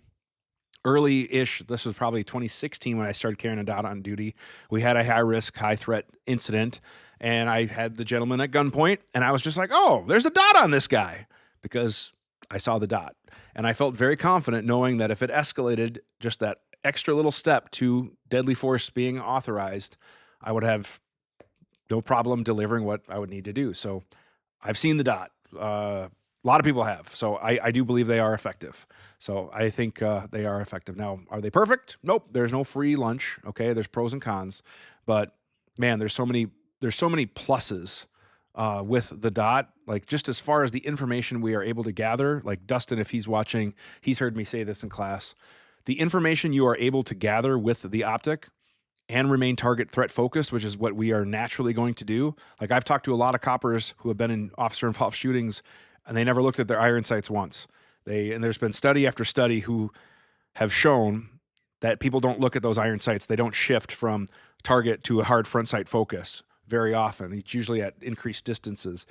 early-ish, this was probably 2016 when I started carrying a dot on duty. We had a high-risk, high-threat incident, and I had the gentleman at gunpoint, and I was just like, oh, there's a dot on this guy because I saw the dot. And I felt very confident knowing that if it escalated just that extra little step to deadly force being authorized, I would have no problem delivering what I would need to do. So I've seen the dot. A lot of people have. So I do believe they are effective. So I think they are effective. Now, are they perfect? Nope. There's no free lunch. Okay. There's pros and cons. But man, there's so many pluses with the dot. Like just as far as the information we are able to gather, like Dustin, if he's watching, he's heard me say this in class. The information you are able to gather with the optic and remain target threat focused, which is what we are naturally going to do. Like I've talked to a lot of coppers who have been in officer involved shootings and they never looked at their iron sights once. And there's been study after study who have shown that people don't look at those iron sights. They don't shift from target to a hard front sight focus very often. It's usually at increased distances.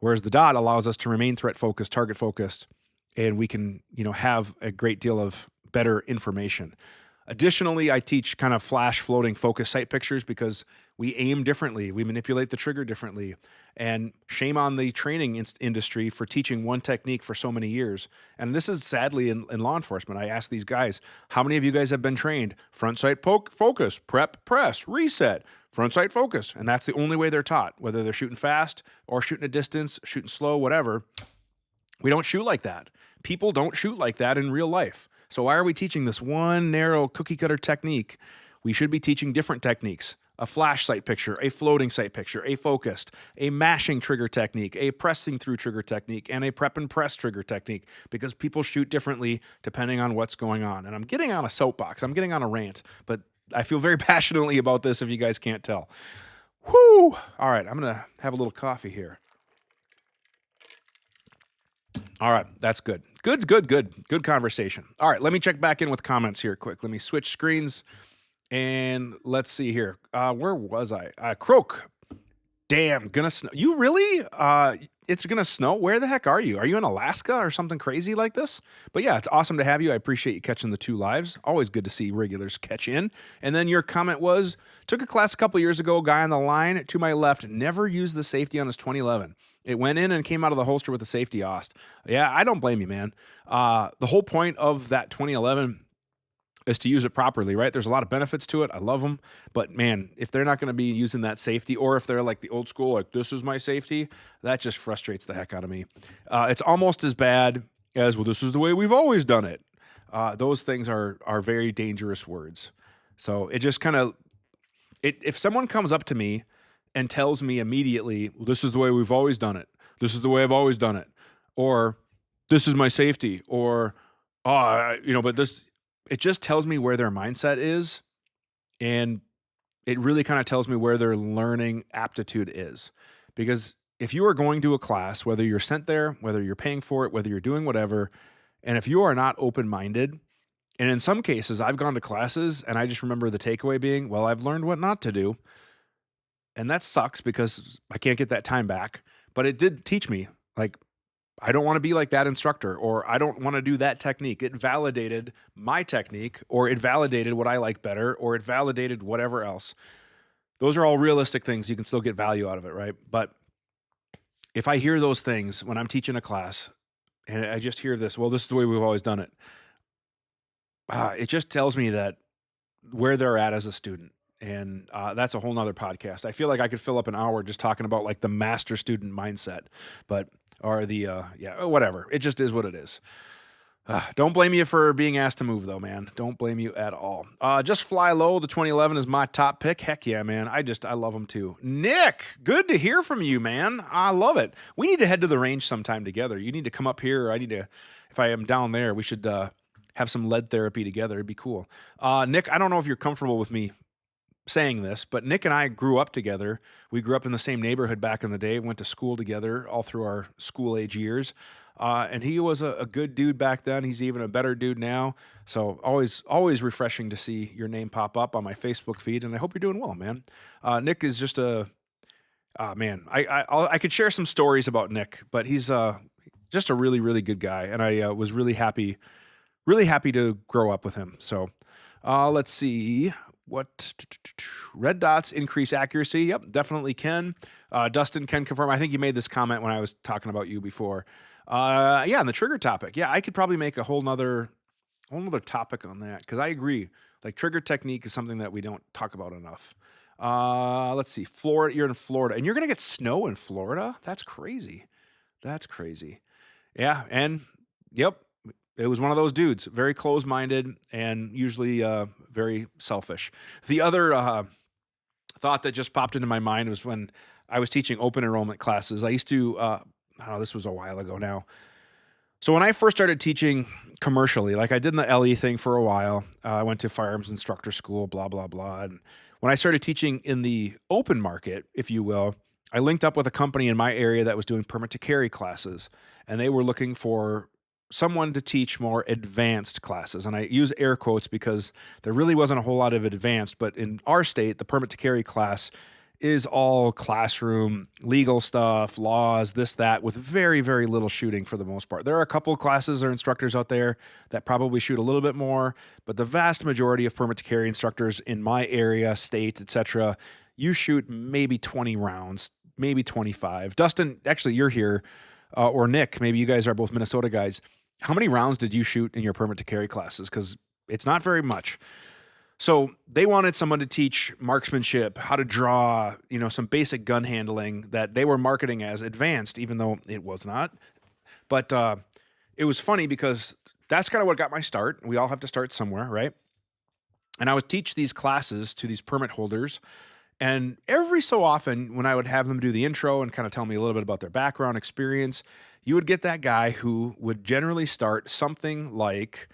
Whereas the dot allows us to remain threat focused, target focused, and we can, have a great deal of better information. Additionally, I teach kind of flash floating focus sight pictures because we aim differently. We manipulate the trigger differently. And shame on the training industry for teaching one technique for so many years. And this is sadly in law enforcement. I ask these guys, how many of you guys have been trained? Front sight focus, prep, press, reset, front sight focus. And that's the only way they're taught, whether they're shooting fast or shooting a distance, shooting slow, whatever. We don't shoot like that. People don't shoot like that in real life. So why are we teaching this one narrow cookie cutter technique? We should be teaching different techniques. A flash sight picture, a floating sight picture, a focused, a mashing trigger technique, a pressing through trigger technique, and a prep and press trigger technique because people shoot differently depending on what's going on. And I'm getting on a soapbox. I'm getting on a rant, but I feel very passionately about this if you guys can't tell. Whoo! All right, I'm going to have a little coffee here. All right, that's good. Good conversation. All right, let me check back in with comments here quick. Let me switch screens and let's see here. Where was I? Croak. Damn, gonna snow. You really? It's gonna snow? Where the heck are you? Are you in Alaska or something crazy like this? But yeah, it's awesome to have you. I appreciate you catching the two lives. Always good to see regulars catch in. And then your comment was, took a class a couple years ago, guy on the line to my left, never used the safety on his 2011. It went in and came out of the holster with the safety ost. Yeah, I don't blame you, man. The whole point of that 2011 is to use it properly, right? There's a lot of benefits to it. I love them. But man, if they're not going to be using that safety, or if they're like the old school, like this is my safety, that just frustrates the heck out of me. It's almost as bad as, well, this is the way we've always done it. Those things are very dangerous words. So it just kind of, if someone comes up to me and tells me immediately, well, this is the way we've always done it. This is the way I've always done it. Or this is my safety. Or, but this, it just tells me where their mindset is, and it really kind of tells me where their learning aptitude is. Because if you are going to a class, whether you're sent there, whether you're paying for it, whether you're doing whatever, and if you are not open-minded, and in some cases, I've gone to classes and I just remember the takeaway being, well, I've learned what not to do. And that sucks because I can't get that time back. But it did teach me, like, I don't want to be like that instructor, or I don't want to do that technique. It validated my technique, or it validated what I like better, or it validated whatever else. Those are all realistic things. You can still get value out of it, right? But if I hear those things when I'm teaching a class and I just hear this, well, this is the way we've always done it. It just tells me that where they're at as a student. And that's a whole nother podcast. I feel like I could fill up an hour just talking about like the master student mindset, or the, whatever. It just is what it is. Don't blame you for being asked to move though, man. Don't blame you at all. Just Fly Low, the 2011 is my top pick. Heck yeah, man. I love them too. Nick, good to hear from you, man. I love it. We need to head to the range sometime together. You need to come up here. Or I need to, if I am down there, we should have some lead therapy together. It'd be cool. Nick, I don't know if you're comfortable with me saying this, but Nick and I grew up together. We grew up in the same neighborhood back in the day, went to school together all through our school age years. And he was a good dude back then. He's even a better dude now. So always refreshing to see your name pop up on my Facebook feed. And I hope you're doing well, man. Nick is just man, I could share some stories about Nick, but he's just a really, really good guy. And I was really happy to grow up with him. So let's see. What red dots increase accuracy? Yep, definitely can. Dustin can confirm. I think you made this comment when I was talking about you before. Yeah, and the trigger topic. Yeah, I could probably make a whole nother topic on that, because I agree. Like, trigger technique is something that we don't talk about enough. Let's see. Florida. You're in Florida, and you're gonna get snow in Florida. That's crazy. That's crazy. Yeah, and yep. It was one of those dudes, very close-minded and usually very selfish. The other thought that just popped into my mind was when I was teaching open enrollment classes. I used to, this was a while ago now. So when I first started teaching commercially, like I did in the LE thing for a while, I went to firearms instructor school, blah, blah, blah. And when I started teaching in the open market, if you will, I linked up with a company in my area that was doing permit to carry classes, and they were looking for someone to teach more advanced classes. And I use air quotes because there really wasn't a whole lot of advanced, but in our state, the permit to carry class is all classroom, legal stuff, laws, this, that, with very, very little shooting for the most part. There are a couple of classes or instructors out there that probably shoot a little bit more, but the vast majority of permit to carry instructors in my area, state, etc., you shoot maybe 20 rounds, maybe 25. Dustin, actually, you're here, or Nick, maybe you guys are both Minnesota guys. How many rounds did you shoot in your permit to carry classes? Because it's not very much. So they wanted someone to teach marksmanship, how to draw, some basic gun handling that they were marketing as advanced, even though it was not. But it was funny because that's kind of what got my start. We all have to start somewhere, right? And I would teach these classes to these permit holders. And every so often, when I would have them do the intro and kind of tell me a little bit about their background experience, you would get that guy who would generally start something like,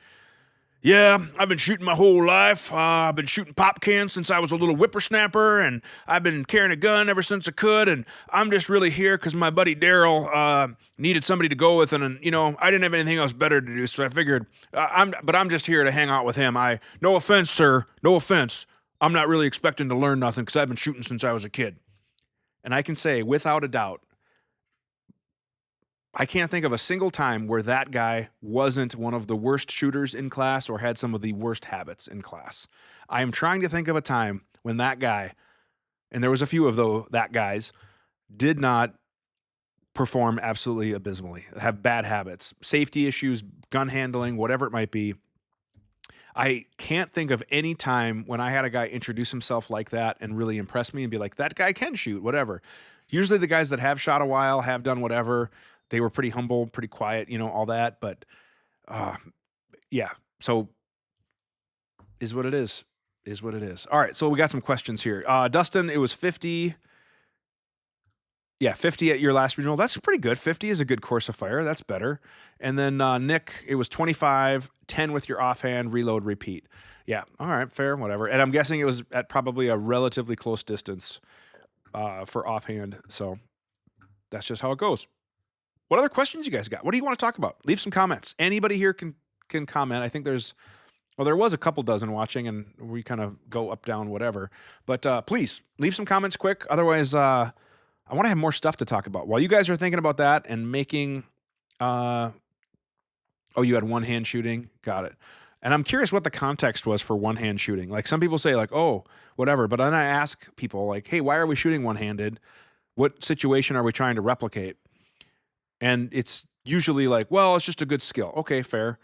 yeah, I've been shooting my whole life. I've been shooting pop cans since I was a little whippersnapper, and I've been carrying a gun ever since I could, and I'm just really here because my buddy Daryl needed somebody to go with, and I didn't have anything else better to do, so I figured, I'm just here to hang out with him. No offense, sir, no offense. I'm not really expecting to learn nothing because I've been shooting since I was a kid. And I can say without a doubt, I can't think of a single time where that guy wasn't one of the worst shooters in class or had some of the worst habits in class. I am trying to think of a time when that guy, and there was a few of that guys, did not perform absolutely abysmally, have bad habits, safety issues, gun handling, whatever it might be. I can't think of any time when I had a guy introduce himself like that and really impress me and be like, that guy can shoot, whatever. Usually the guys that have shot a while, have done whatever, they were pretty humble, pretty quiet, all that. But uh, yeah, so is what it is. Is what it is. All right, so we got some questions here. Dustin, it was 50. Yeah, 50 at your last regional. That's pretty good. 50 is a good course of fire. That's better. And then Nick, it was 25, 10 with your offhand, reload, repeat. Yeah, all right, fair, whatever. And I'm guessing it was at probably a relatively close distance for offhand. So that's just how it goes. What other questions you guys got? What do you want to talk about? Leave some comments. Anybody here can comment. I think there was a couple dozen watching, and we kind of go up, down, whatever. But please leave some comments quick. Otherwise, I want to have more stuff to talk about. While you guys are thinking about that and making, oh, you had one hand shooting? Got it. And I'm curious what the context was for one hand shooting. Like some people say like, oh, whatever. But then I ask people like, hey, why are we shooting one-handed? What situation are we trying to replicate? And it's usually like, well, it's just a good skill. Okay, fair.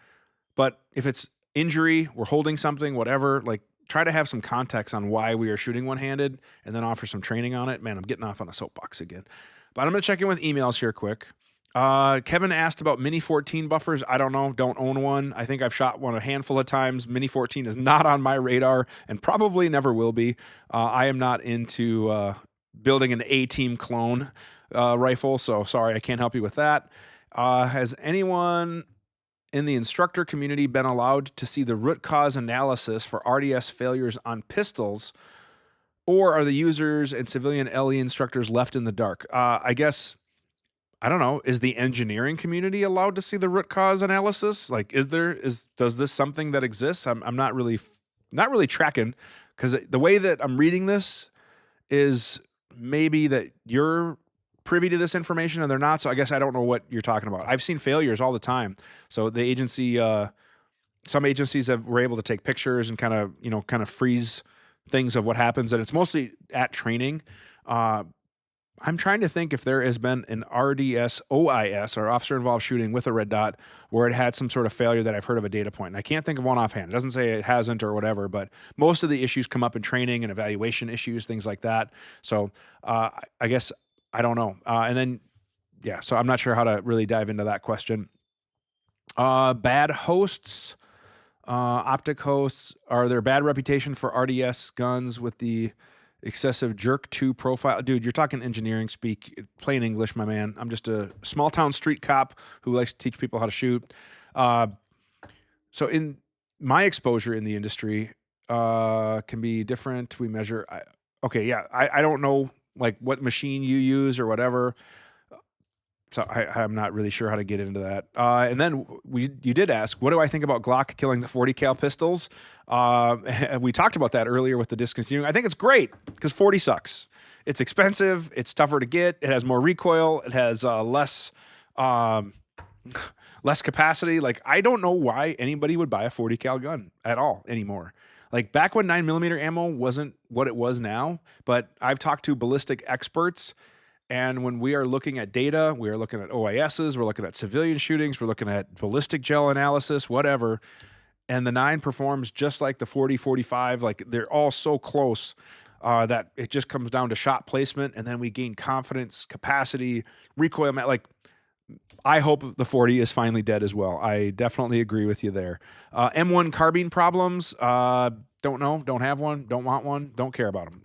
But if it's injury, we're holding something, whatever, like try to have some context on why we are shooting one-handed and then offer some training on it. Man, I'm getting off on a soapbox again. But I'm going to check in with emails here quick. Kevin asked about Mini 14 buffers. I don't know. Don't own one. I think I've shot one a handful of times. Mini 14 is not on my radar and probably never will be. I am not into building an A-team clone rifle, so sorry, I can't help you with that. Has anyone in the instructor community been allowed to see the root cause analysis for RDS failures on pistols, or are the users and civilian LE instructors left in the dark? I guess, I don't know, is the engineering community allowed to see the root cause analysis? Like, does this something that exists? I'm not really tracking, because the way that I'm reading this is maybe that you're privy to this information and they're not. So I guess I don't know what you're talking about. I've seen failures all the time. So the agency, some agencies were able to take pictures and kind of freeze things of what happens. And it's mostly at training. I'm trying to think if there has been an RDS OIS, or officer involved shooting with a red dot, where it had some sort of failure that I've heard of a data point. And I can't think of one offhand. It doesn't say it hasn't or whatever, but most of the issues come up in training and evaluation issues, things like that. So I guess I don't know. And then, yeah, so I'm not sure how to really dive into that question. Bad hosts, optic hosts, are there bad reputation for RDS guns with the excessive jerk 2 profile? Dude, you're talking engineering speak, plain English, my man. I'm just a small town street cop who likes to teach people how to shoot. So in my exposure in the industry can be different. We measure, okay, yeah, I don't know like what machine you use or whatever. So I'm not really sure how to get into that. And then you did ask, what do I think about Glock killing the 40 cal pistols? We talked about that earlier with the discontinuing. I think it's great because 40 sucks. It's expensive. It's tougher to get. It has more recoil. It has less capacity. Like, I don't know why anybody would buy a 40 cal gun at all anymore. Like back when 9mm ammo wasn't what it was now, but I've talked to ballistic experts. And when we are looking at data, we are looking at OISs, we're looking at civilian shootings, we're looking at ballistic gel analysis, whatever. And the 9 performs just like the 40, 45. Like they're all so close that it just comes down to shot placement. And then we gain confidence, capacity, recoil. Like, I hope the 40 is finally dead as well. I definitely agree with you there. M1 carbine problems. Don't know. Don't have one. Don't want one. Don't care about them.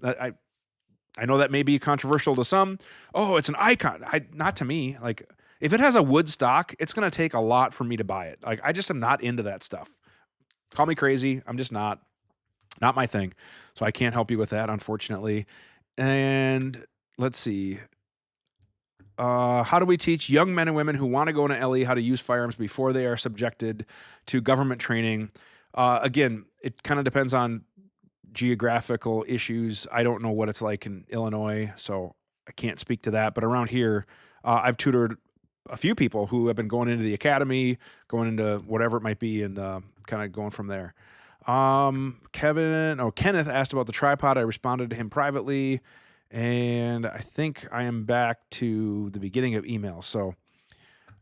I know that may be controversial to some. Oh, it's an icon. Not to me. Like, if it has a wood stock, it's going to take a lot for me to buy it. Like, I just am not into that stuff. Call me crazy. I'm just not my thing. So I can't help you with that, unfortunately. And let's see. How do we teach young men and women who want to go into LE how to use firearms before they are subjected to government training? Again, it kind of depends on geographical issues. I don't know what it's like in Illinois, so I can't speak to that, but around here, I've tutored a few people who have been going into the academy, going into whatever it might be, and kind of going from there. Kenneth asked about the tripod. I responded to him privately, and I think I am back to the beginning of email. So,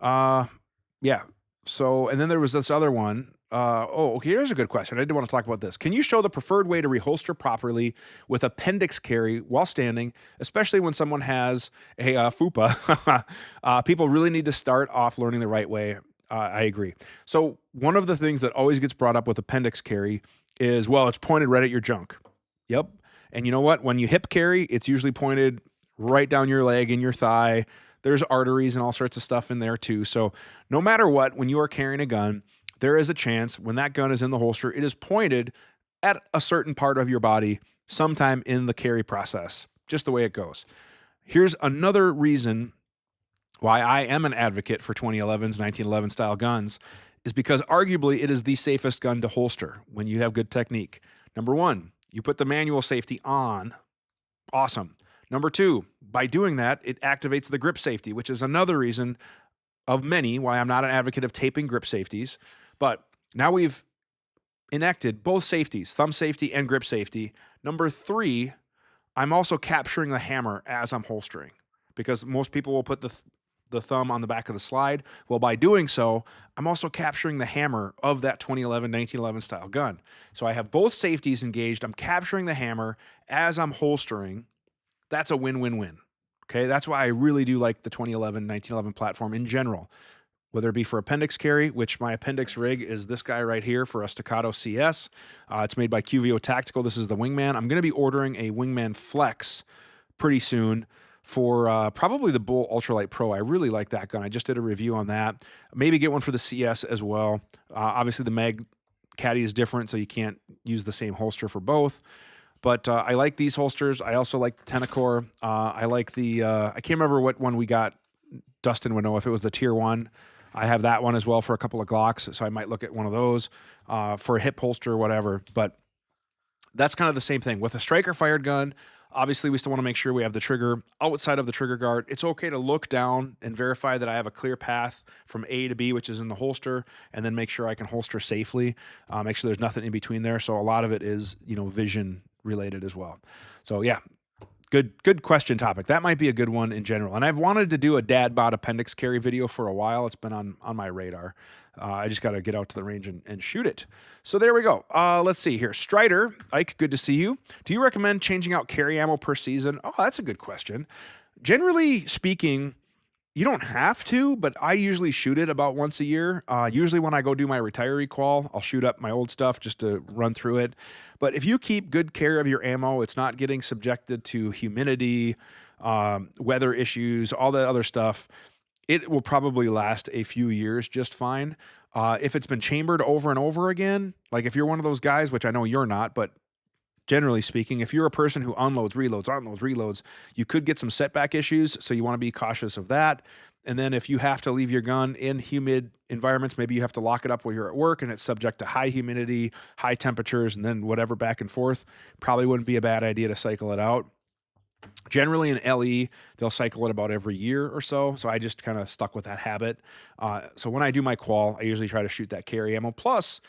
yeah. So, and then there was this other one. Okay, here's a good question. I did want to talk about this. Can you show the preferred way to reholster properly with appendix carry while standing, especially when someone has a FUPA? People really need to start off learning the right way. I agree. So one of the things that always gets brought up with appendix carry is, well, it's pointed right at your junk. Yep. And you know what? When you hip carry, it's usually pointed right down your leg and your thigh. There's arteries and all sorts of stuff in there too. So no matter what, when you are carrying a gun, there is a chance when that gun is in the holster, it is pointed at a certain part of your body sometime in the carry process, just the way it goes. Here's another reason why I am an advocate for 2011s, 1911 style guns, is because arguably it is the safest gun to holster when you have good technique. Number one, you put the manual safety on. Awesome. Number two, by doing that, it activates the grip safety, which is another reason of many why I'm not an advocate of taping grip safeties. But now we've enacted both safeties, thumb safety and grip safety. Number three, I'm also capturing the hammer as I'm holstering, because most people will put the thumb on the back of the slide. Well, by doing so, I'm also capturing the hammer of that 2011, 1911 style gun. So I have both safeties engaged. I'm capturing the hammer as I'm holstering. That's a win-win-win. Okay, that's why I really do like the 2011, 1911 platform in general, whether it be for appendix carry, which my appendix rig is this guy right here for a Staccato CS. It's made by QVO Tactical. This is the Wingman. I'm going to be ordering a Wingman Flex pretty soon for probably the Bull Ultralight Pro. I really like that gun. I just did a review on that. Maybe get one for the CS as well. Obviously, the Mag Caddy is different, so you can't use the same holster for both. But I like these holsters. I also like the Tenacore. I like the, I can't remember what one we got. Dustin would know if it was the Tier 1. I have that one as well for a couple of Glocks, so I might look at one of those for a hip holster or whatever. But that's kind of the same thing. With a striker-fired gun, obviously we still want to make sure we have the trigger outside of the trigger guard. It's okay to look down and verify that I have a clear path from A to B, which is in the holster, and then make sure I can holster safely. Make sure there's nothing in between there. So a lot of it is, vision related as well. So yeah, good question topic. That might be a good one in general. And I've wanted to do a dad bod appendix carry video for a while. It's been on my radar. I just got to get out to the range and shoot it. So there we go. Let's see here. Strider, Ike, good to see you. Do you recommend changing out carry ammo per season? Oh, that's a good question. Generally speaking, you don't have to, but I usually shoot it about once a year. Usually when I go do my retiree qual, I'll shoot up my old stuff just to run through it. But if you keep good care of your ammo, it's not getting subjected to humidity, weather issues, all that other stuff, it will probably last a few years just fine. If it's been chambered over and over again, like if you're one of those guys, which I know you're not, but generally speaking, if you're a person who unloads, reloads, you could get some setback issues, so you want to be cautious of that. And then if you have to leave your gun in humid environments, maybe you have to lock it up while you're at work and it's subject to high humidity, high temperatures, and then whatever back and forth, probably wouldn't be a bad idea to cycle it out. Generally in LE, they'll cycle it about every year or so, so I just kind of stuck with that habit. So when I do my qual, I usually try to shoot that carry ammo. Plus,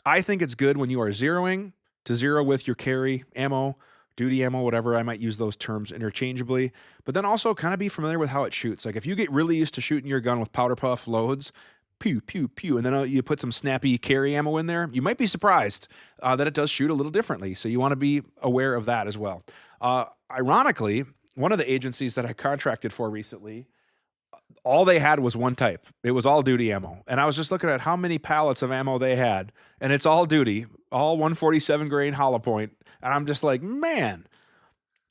I think it's good when you are zeroing to zero with your carry ammo, duty ammo, whatever. I might use those terms interchangeably, but then also kind of be familiar with how it shoots. Like if you get really used to shooting your gun with powder puff loads, pew, pew, pew, and then you put some snappy carry ammo in there, you might be surprised that it does shoot a little differently. So you want to be aware of that as well. Ironically, one of the agencies that I contracted for recently, all they had was one type. It was all duty ammo. And I was just looking at how many pallets of ammo they had, and it's all duty, all 147 grain hollow point. And I'm just like, man,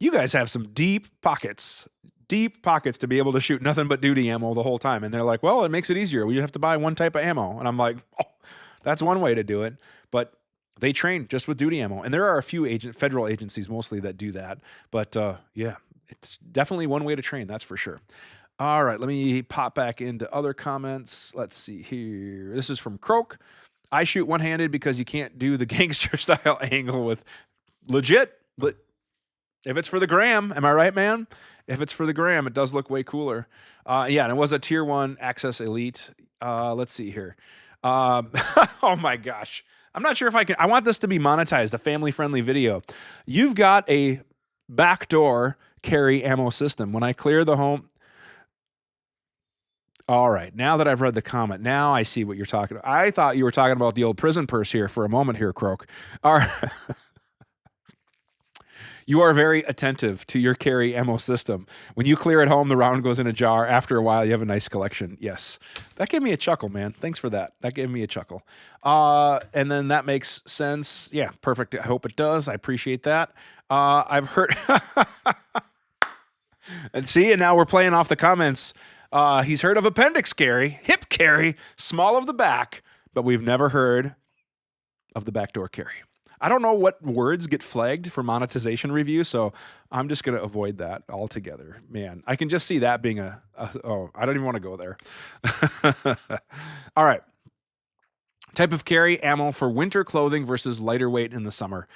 you guys have some deep pockets to be able to shoot nothing but duty ammo the whole time. And they're like, well, it makes it easier. We have to buy one type of ammo. And I'm like, oh, that's one way to do it. But they train just with duty ammo. And there are a few federal agencies mostly that do that. But yeah, it's definitely one way to train. That's for sure. All right, let me pop back into other comments. Let's see here. This is from Croak. I shoot one-handed because you can't do the gangster style angle with legit. If it's for the gram, am I right, man? If it's for the gram, it does look way cooler. Yeah, and it was a tier 1 Access Elite. Let's see here. Oh my gosh. I'm not sure if I can. I want this to be monetized, a family-friendly video. You've got a backdoor carry ammo system. When I clear the home. All right. Now that I've read the comment, now I see what you're talking about. I thought you were talking about the old prison purse here for a moment here, Croak. All right. You are very attentive to your carry ammo system. When you clear at home, the round goes in a jar. After a while, you have a nice collection. Yes. That gave me a chuckle, man. Thanks for that. That gave me a chuckle. And then that makes sense. Yeah, perfect. I hope it does. I appreciate that. I've heard... And see, and now we're playing off the comments. He's heard of appendix carry, hip carry, small of the back, but we've never heard of the backdoor carry. I don't know what words get flagged for monetization review, so I'm just going to avoid that altogether. Man, I can just see that being oh, I don't even want to go there. All right. Type of carry, ammo for winter clothing versus lighter weight in the summer.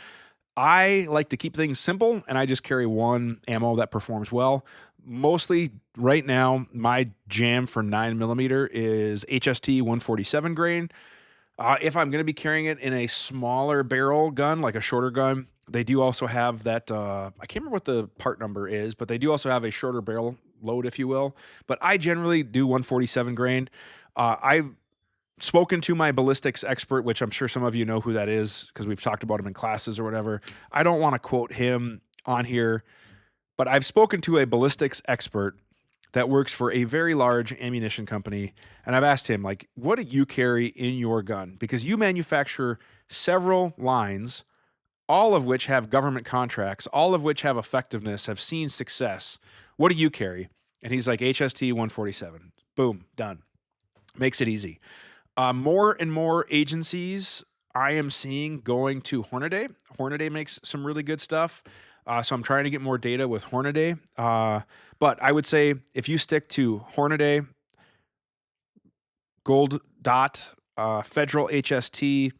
I like to keep things simple, and I just carry one ammo that performs well. Mostly right now, my jam for 9mm is HST 147 grain. If I'm going to be carrying it in a smaller barrel gun, like a shorter gun, they do also have that, I can't remember what the part number is, but they do also have a shorter barrel load, if you will. But I generally do 147 grain. I've spoken to my ballistics expert, which I'm sure some of you know who that is because we've talked about him in classes or whatever. I don't want to quote him on here, but I've spoken to a ballistics expert that works for a very large ammunition company, and I've asked him, like, what do you carry in your gun? Because you manufacture several lines, all of which have government contracts, all of which have effectiveness, have seen success. What do you carry? And he's like, HST 147. Boom, done. Makes it easy. More and more agencies I am seeing going to Hornady. Hornady makes some really good stuff. So I'm trying to get more data with Hornady. But I would say if you stick to Hornady, Gold Dot, Federal HST,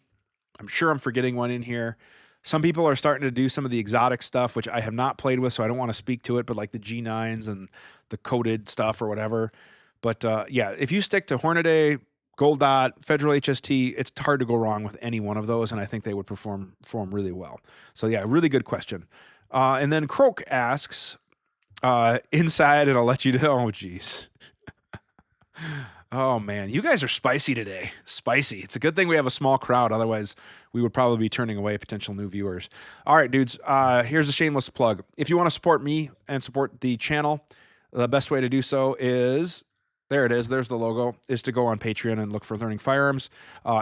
I'm sure I'm forgetting one in here. Some people are starting to do some of the exotic stuff, which I have not played with, so I don't want to speak to it, but like the G9s and the coated stuff or whatever. But yeah, if you stick to Hornady, Gold Dot, Federal HST, it's hard to go wrong with any one of those, and I think they would perform really well. So yeah, really good question. And then Croak asks, inside, and I'll let you know. Oh, geez. Oh, man. You guys are spicy today. Spicy. It's a good thing we have a small crowd. Otherwise, we would probably be turning away potential new viewers. All right, dudes. Here's a shameless plug. If you want to support me and support the channel, the best way to do so is... There it is. There's the logo, is to go on Patreon and look for Learning Firearms.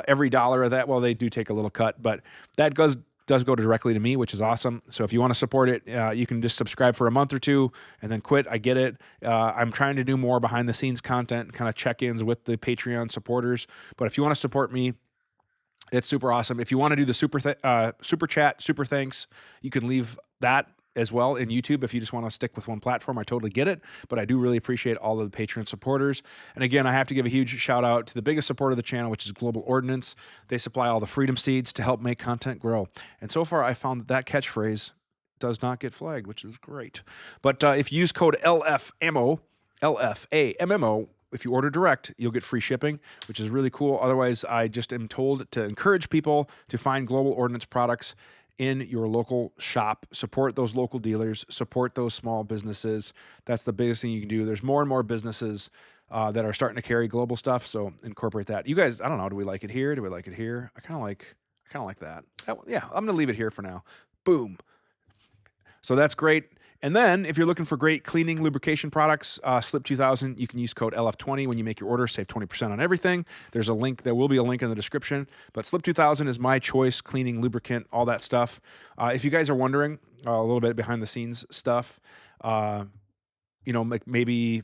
Every dollar of that, well, they do take a little cut, but that does go directly to me, which is awesome. So if you want to support it, you can just subscribe for a month or two and then quit. I get it. I'm trying to do more behind the scenes content, kind of check-ins with the Patreon supporters. But if you want to support me, it's super awesome. If you want to do the super chat, super thanks, you can leave that as well in YouTube. If you just want to stick with one platform, I totally get it, but I do really appreciate all of the Patreon supporters. And again, I have to give a huge shout out to the biggest supporter of the channel, which is Global Ordnance. They supply all the freedom seeds to help make content grow. And so far, I found that catchphrase does not get flagged, which is great. But if you use code LFAMMO, LFAMMO, if you order direct, you'll get free shipping, which is really cool. Otherwise, I just am told to encourage people to find Global Ordnance products in your local shop. Support those local dealers, support those small businesses. That's the biggest thing you can do. There's more and more businesses that are starting to carry global stuff, so incorporate that. You guys, I don't know, do we like it here? Do we like it here? I kind of like that. Yeah, I'm going to leave it here for now. Boom. So that's great. And then if you're looking for great cleaning lubrication products, Slip 2000, you can use code LF20 when you make your order, save 20% on everything. There's a link, there will be a link in the description, but Slip 2000 is my choice, cleaning, lubricant, all that stuff. If you guys are wondering a little bit behind the scenes stuff, you know, maybe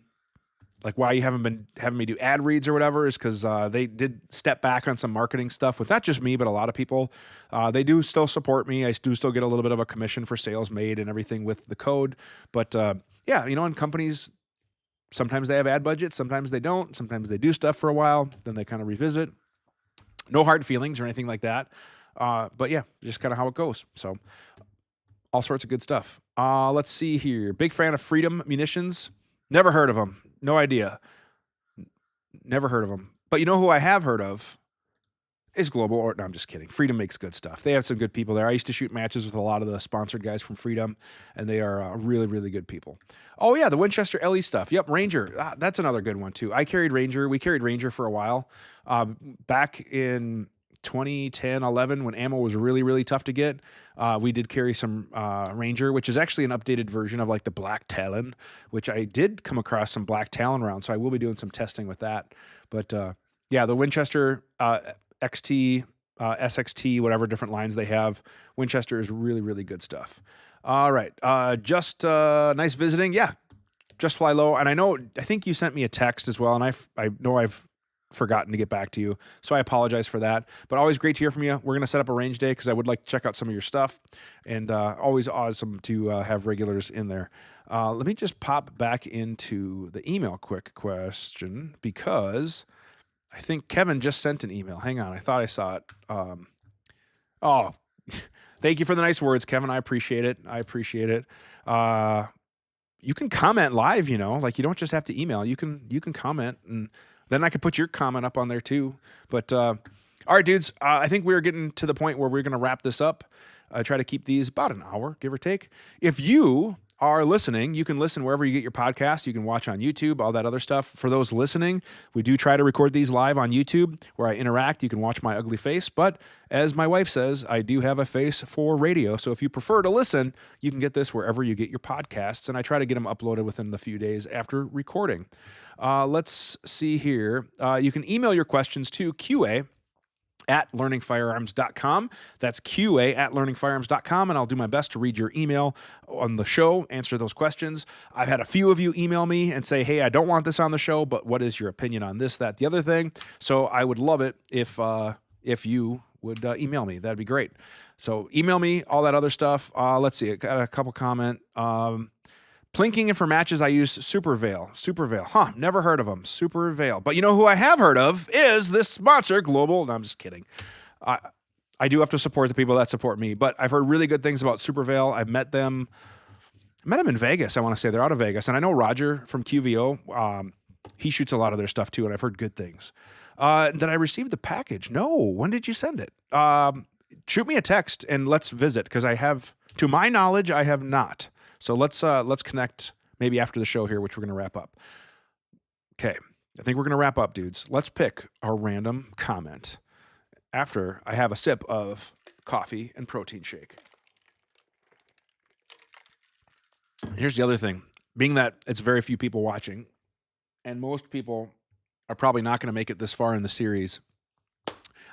like why you haven't been having me do ad reads or whatever is because they did step back on some marketing stuff with not just me, but a lot of people. They do still support me. I do still get a little bit of a commission for sales made and everything with the code. But yeah, you know, in companies, sometimes they have ad budgets, sometimes they don't. Sometimes they do stuff for a while, then they kind of revisit. No hard feelings or anything like that. But yeah, just kind of how it goes. So all sorts of good stuff. Let's see here. Big fan of Freedom Munitions. Never heard of them. No idea. Never heard of them. But you know who I have heard of is Global. Or no, I'm just kidding. Freedom makes good stuff. They have some good people there. I used to shoot matches with a lot of the sponsored guys from Freedom, and they are really, really good people. Oh yeah, the Winchester LE stuff. Yep, Ranger. That's another good one too. I carried Ranger. We carried Ranger for a while. Back in 2010, 11, when ammo was really, really tough to get, we did carry some Ranger, which is actually an updated version of like the Black Talon, which I did come across some Black Talon rounds, so I will be doing some testing with that. But yeah, the Winchester XT, SXT, whatever different lines they have, Winchester is really, really good stuff. All right, just nice visiting. Yeah, just fly low. And I think you sent me a text as well, and I know I've forgotten to get back to you, so I apologize for that. But always great to hear from you. We're gonna set up a range day because I would like to check out some of your stuff, and always awesome to have regulars in there. Let me just pop back into the email quick question because I think Kevin just sent an email. Hang on, I thought I saw it. Oh, thank you for the nice words, Kevin. I appreciate it. You can comment live, like you don't just have to email. You can comment, and then I could put your comment up on there too. But all right, dudes, I think we're getting to the point where we're going to wrap this up. I try to keep these about an hour, give or take. If you are listening, you can listen wherever you get your podcasts. You can watch on YouTube, all that other stuff. For those listening, we do try to record these live on YouTube where I interact. You can watch my ugly face. But as my wife says, I do have a face for radio. So if you prefer to listen, you can get this wherever you get your podcasts. And I try to get them uploaded within the few days after recording. Let's see here. You can email your questions to QA@learningfirearms.com. That's QA@learningfirearms.com, and I'll do my best to read your email on the show, answer those questions. I've had a few of you email me and say, hey, I don't want this on the show, but what is your opinion on this, that, the other thing? So I would love it if you would email me. That'd be great. So email me, all that other stuff. Let's see. I got a couple comment. Plinking and for matches, I use Super Veil. Never heard of them. Super Veil. But you know who I have heard of is this sponsor, Global. No, I'm just kidding. I do have to support the people that support me, but I've heard really good things about Super Veil. I've met them. I met them in Vegas, I want to say. They're out of Vegas. And I know Roger from QVO. He shoots a lot of their stuff too, and I've heard good things. Did I receive the package? No. When did you send it? Shoot me a text and let's visit, because I have, to my knowledge, I have not. So let's connect maybe after the show here, which we're going to wrap up. Okay, I think we're going to wrap up, dudes. Let's pick our random comment after I have a sip of coffee and protein shake. Here's the other thing. Being that it's very few people watching, and most people are probably not going to make it this far in the series,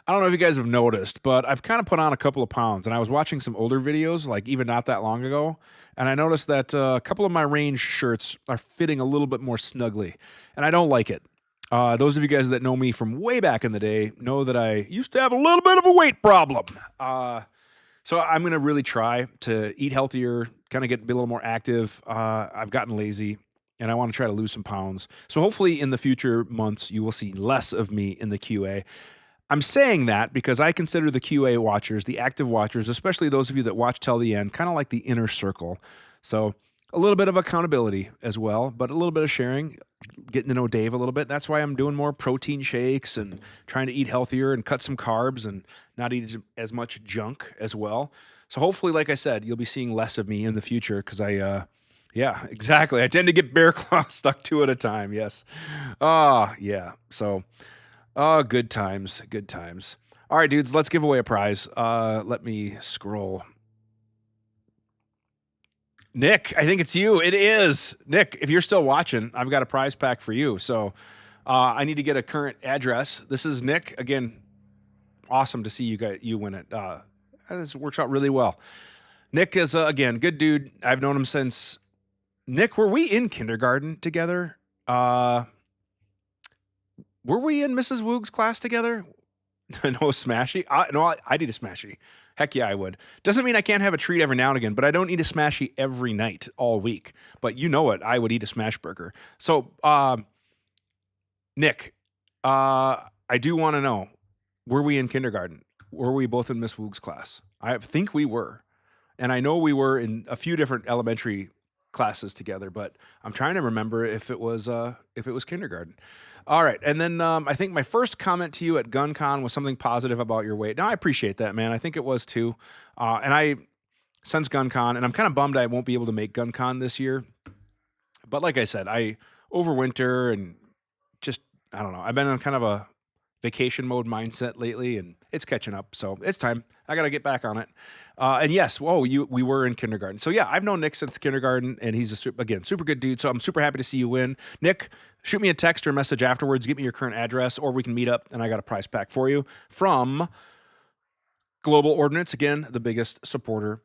I don't know if you guys have noticed, but I've kind of put on a couple of pounds, and I was watching some older videos, like even not that long ago, and I noticed that a couple of my range shirts are fitting a little bit more snugly, and I don't like it. Those of you guys that know me from way back in the day know that I used to have a little bit of a weight problem. So I'm going to really try to eat healthier, kind of be a little more active. I've gotten lazy, and I want to try to lose some pounds. So hopefully in the future months, you will see less of me in the QA. I'm saying that because I consider the QA watchers, the active watchers, especially those of you that watch till the end, kind of like the inner circle. So a little bit of accountability as well, but a little bit of sharing, getting to know Dave a little bit. That's why I'm doing more protein shakes and trying to eat healthier and cut some carbs and not eat as much junk as well. So hopefully, like I said, you'll be seeing less of me in the future because yeah, exactly. I tend to get bear claws stuck two at a time. Yes. Yeah. So... oh, good times. All right, dudes, let's give away a prize. Let me scroll. Nick, I think it's you. It is. Nick, if you're still watching, I've got a prize pack for you. So I need to get a current address. This is Nick. Again, awesome to see you win it. This works out really well. Nick is, again, good dude. I've known him since... Nick, were we in kindergarten together? Were we in Mrs. Woog's class together? No Smashy? No, I'd eat a Smashy. Heck yeah, I would. Doesn't mean I can't have a treat every now and again, but I don't eat a Smashy every night all week. But you know it, I would eat a smash burger. So, Nick, I do want to know, were we in kindergarten? Were we both in Miss Woog's class? I think we were. And I know we were in a few different elementary classes together, but I'm trying to remember if it was kindergarten. All right, and then I think my first comment to you at GunCon was something positive about your weight. Now I appreciate that, man. I think it was too, and I since GunCon, and I'm kind of bummed I won't be able to make GunCon this year. But like I said, I over winter and just I don't know. I've been on kind of a vacation mode mindset lately, and it's catching up. So it's time. I got to get back on it. And yes, we were in kindergarten. So yeah, I've known Nick since kindergarten, and he's super good dude. So I'm super happy to see you win. Nick, shoot me a text or a message afterwards. Give me your current address, or we can meet up, and I got a prize pack for you from Global Ordnance. Again, the biggest supporter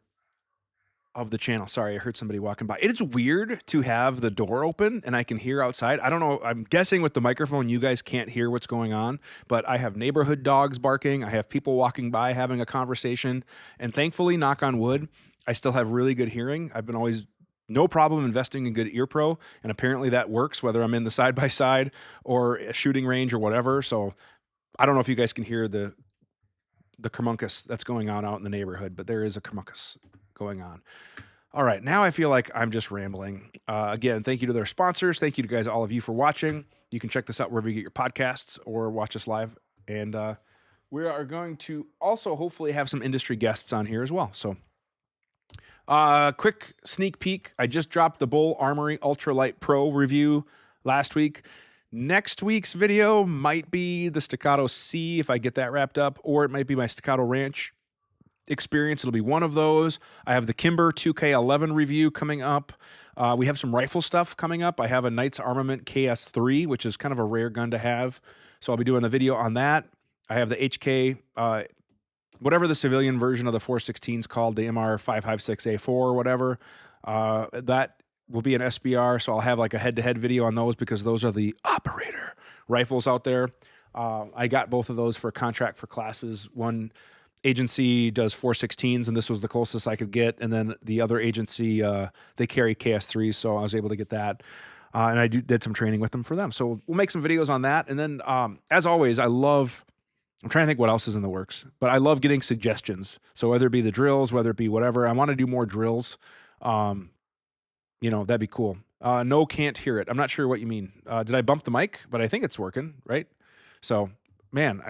of the channel. Sorry, I heard somebody walking by. It is weird to have the door open and I can hear outside. I don't know. I'm guessing with the microphone, you guys can't hear what's going on, but I have neighborhood dogs barking. I have people walking by having a conversation. And thankfully, knock on wood, I still have really good hearing. I've been always no problem investing in good ear pro. And apparently that works, whether I'm in the side-by-side or a shooting range or whatever. So I don't know if you guys can hear the kermunkus that's going on out in the neighborhood, but there is a kermunkus going on. All right, now I feel like I'm just rambling. Again, thank you to their sponsors. Thank you to guys, all of you, for watching. You can check this out wherever you get your podcasts or watch us live. And we are going to also hopefully have some industry guests on here as well. So quick sneak peek. I just dropped the Bull Armory Ultralight Pro review last week. Next week's video might be the Staccato C if I get that wrapped up, or it might be my Staccato Ranch experience. It'll be one of those. I have the Kimber 2K11 review coming up. We have some rifle stuff coming up. I have a Knights Armament KS3, which is kind of a rare gun to have. So I'll be doing a video on that. I have the HK, whatever the civilian version of the 416 is called, the MR556A4 or whatever. That will be an SBR. So I'll have like a head-to-head video on those because those are the operator rifles out there. I got both of those for a contract for classes. One agency does 416s, and this was the closest I could get. And then the other agency, they carry KS3s, so I was able to get that. And I did some training with them for them. So we'll make some videos on that. And then, as always, I'm trying to think what else is in the works, but I love getting suggestions. So whether it be the drills, whether it be whatever, I want to do more drills. That'd be cool. No, can't hear it. I'm not sure what you mean. Did I bump the mic? But I think it's working, right? So, man,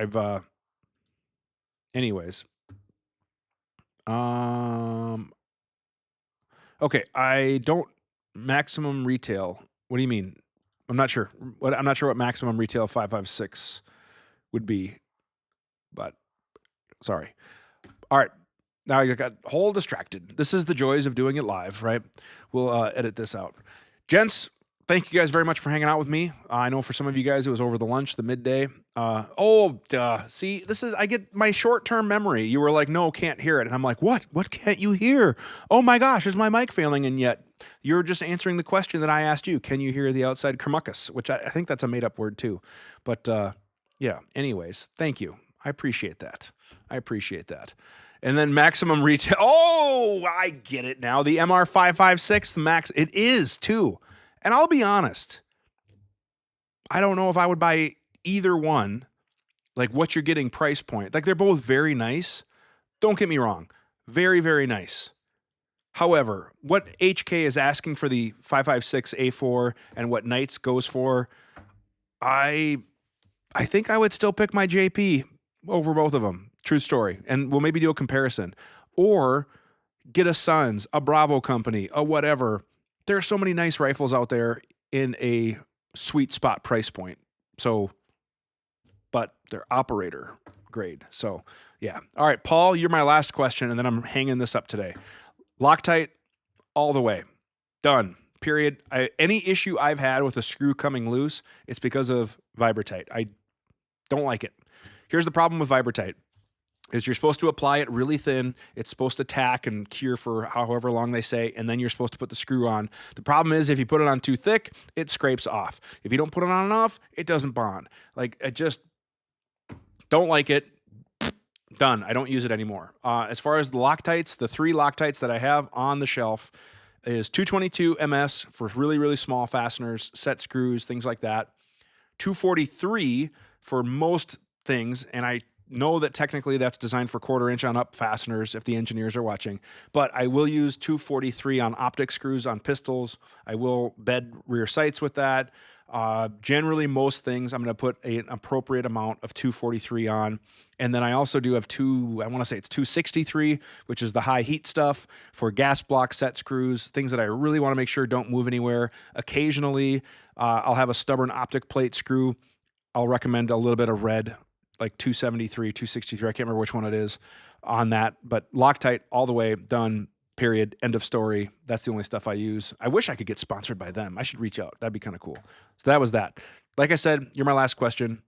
anyways. Okay, I don't maximum retail. What do you mean? I'm not sure. I'm not sure what maximum retail 5.56 would be, but sorry. All right. Now I got whole distracted. This is the joys of doing it live, right? We'll edit this out. Gents, thank you guys very much for hanging out with me. I know for some of you guys, it was over the lunch, the midday. See, I get my short-term memory. You were like, no, can't hear it. And I'm like, what? What can't you hear? Oh my gosh, is my mic failing? And yet you're just answering the question that I asked you. Can you hear the outside kermuckus? Which I think that's a made-up word too. But yeah, anyways, thank you. I appreciate that. And then maximum retail. Oh, I get it now. The MR556, the max, it is too. And I'll be honest, I don't know if I would buy either one, like what you're getting price point. Like they're both very nice. Don't get me wrong. Very, very nice. However, what HK is asking for the 5.56 A4 and what Knights goes for, I think I would still pick my JP over both of them. True story. And we'll maybe do a comparison. Or get a Suns, a Bravo company, a whatever. There are so many nice rifles out there in a sweet spot price point. So, but they're operator grade. So, yeah. All right, Paul, you're my last question, and then I'm hanging this up today. Loctite all the way. Done. Period. Any issue I've had with a screw coming loose, it's because of Vibratite. I don't like it. Here's the problem with Vibratite. Is you're supposed to apply it really thin. It's supposed to tack and cure for however long they say, and then you're supposed to put the screw on. The problem is if you put it on too thick, it scrapes off. If you don't put it on enough, it doesn't bond. Like, I just don't like it. Done. I don't use it anymore. As far as the Loctites, the 3 Loctites that I have on the shelf is 222 MS for really, really small fasteners, set screws, things like that. 243 for most things, and I know that technically that's designed for 1/4 inch on up fasteners if the engineers are watching, but I will use 243 on optic screws on pistols. I will bed rear sights with that. Generally, most things I'm going to put an appropriate amount of 243 on. And then I also do have I want to say it's 263, which is the high heat stuff for gas block set screws, things that I really want to make sure don't move anywhere. Occasionally, I'll have a stubborn optic plate screw. I'll recommend a little bit of red, like 273, 263. I can't remember which one it is on that, but Loctite all the way, done, period, end of story. That's the only stuff I use. I wish I could get sponsored by them. I should reach out. That'd be kind of cool. So that was that. Like I said, you're my last question.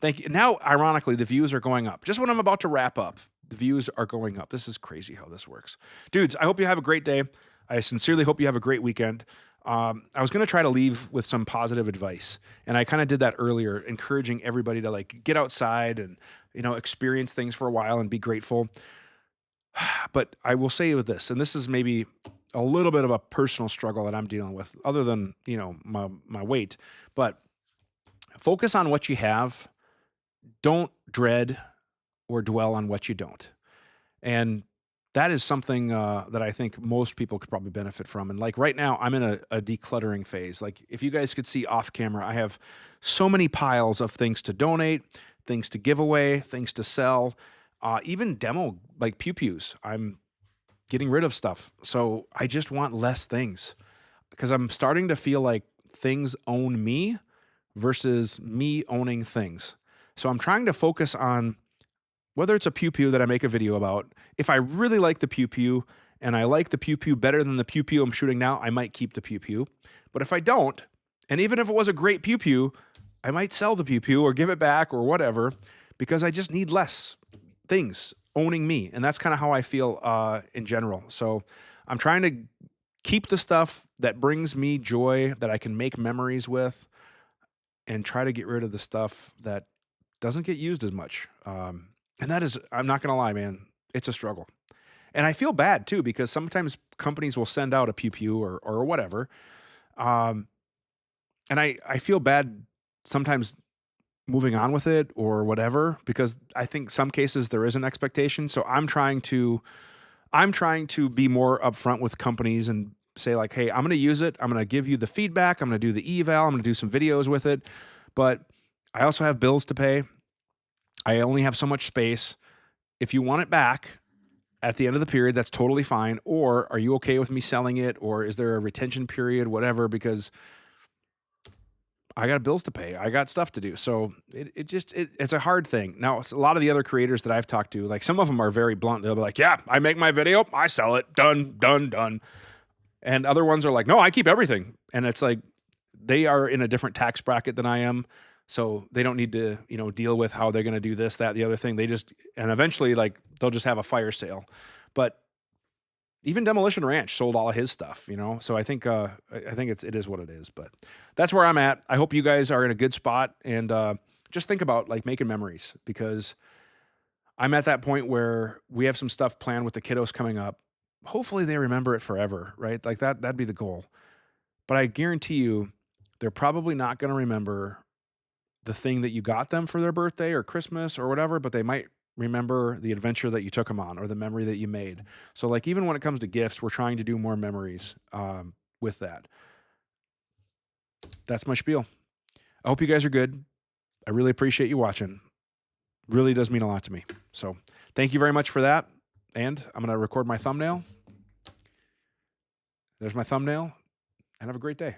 Thank you. Now, ironically, the views are going up. Just when I'm about to wrap up, the views are going up. This is crazy how this works. Dudes, I hope you have a great day. I sincerely hope you have a great weekend. I was going to try to leave with some positive advice, and I kind of did that earlier, encouraging everybody to like get outside and, experience things for a while and be grateful. But I will say with this, and this is maybe a little bit of a personal struggle that I'm dealing with, other than, my weight, but focus on what you have. Don't dread or dwell on what you don't. And that is something that I think most people could probably benefit from. And like right now, I'm in a decluttering phase. Like if you guys could see off camera, I have so many piles of things to donate, things to give away, things to sell, even demo like pew-pews. I'm getting rid of stuff. So I just want less things because I'm starting to feel like things own me versus me owning things. So I'm trying to focus on whether it's a pew-pew that I make a video about. If I really like the pew-pew and I like the pew-pew better than the pew-pew I'm shooting now, I might keep the pew-pew. But if I don't, and even if it was a great pew-pew, I might sell the pew-pew or give it back or whatever, because I just need less things owning me. And that's kind of how I feel in general. So I'm trying to keep the stuff that brings me joy, that I can make memories with, and try to get rid of the stuff that doesn't get used as much. And that is, I'm not going to lie, man, it's a struggle. And I feel bad too, because sometimes companies will send out a pew-pew or whatever. And I feel bad sometimes moving on with it or whatever, because I think some cases there is an expectation. So I'm trying to be more upfront with companies and say like, hey, I'm going to use it. I'm going to give you the feedback. I'm going to do the eval. I'm going to do some videos with it. But I also have bills to pay. I only have so much space. If you want it back at the end of the period, that's totally fine. Or are you okay with me selling it? Or is there a retention period, whatever? Because I got bills to pay. I got stuff to do. So it's a hard thing. Now, a lot of the other creators that I've talked to, like some of them are very blunt. They'll be like, yeah, I make my video, I sell it, done, done, done. And other ones are like, no, I keep everything. And it's like, they are in a different tax bracket than I am. So they don't need to, deal with how they're going to do this, that, the other thing. And eventually like they'll just have a fire sale. But even Demolition Ranch sold all of his stuff, So I think it is what it is, but that's where I'm at. I hope you guys are in a good spot, and just think about like making memories, because I'm at that point where we have some stuff planned with the kiddos coming up. Hopefully they remember it forever, right? Like that'd be the goal. But I guarantee you, they're probably not going to remember the thing that you got them for their birthday or Christmas or whatever, but they might remember the adventure that you took them on or the memory that you made. So like, even when it comes to gifts, we're trying to do more memories with that. That's my spiel. I hope you guys are good. I really appreciate you watching. Really does mean a lot to me. So thank you very much for that. And I'm going to record my thumbnail. There's my thumbnail, and have a great day.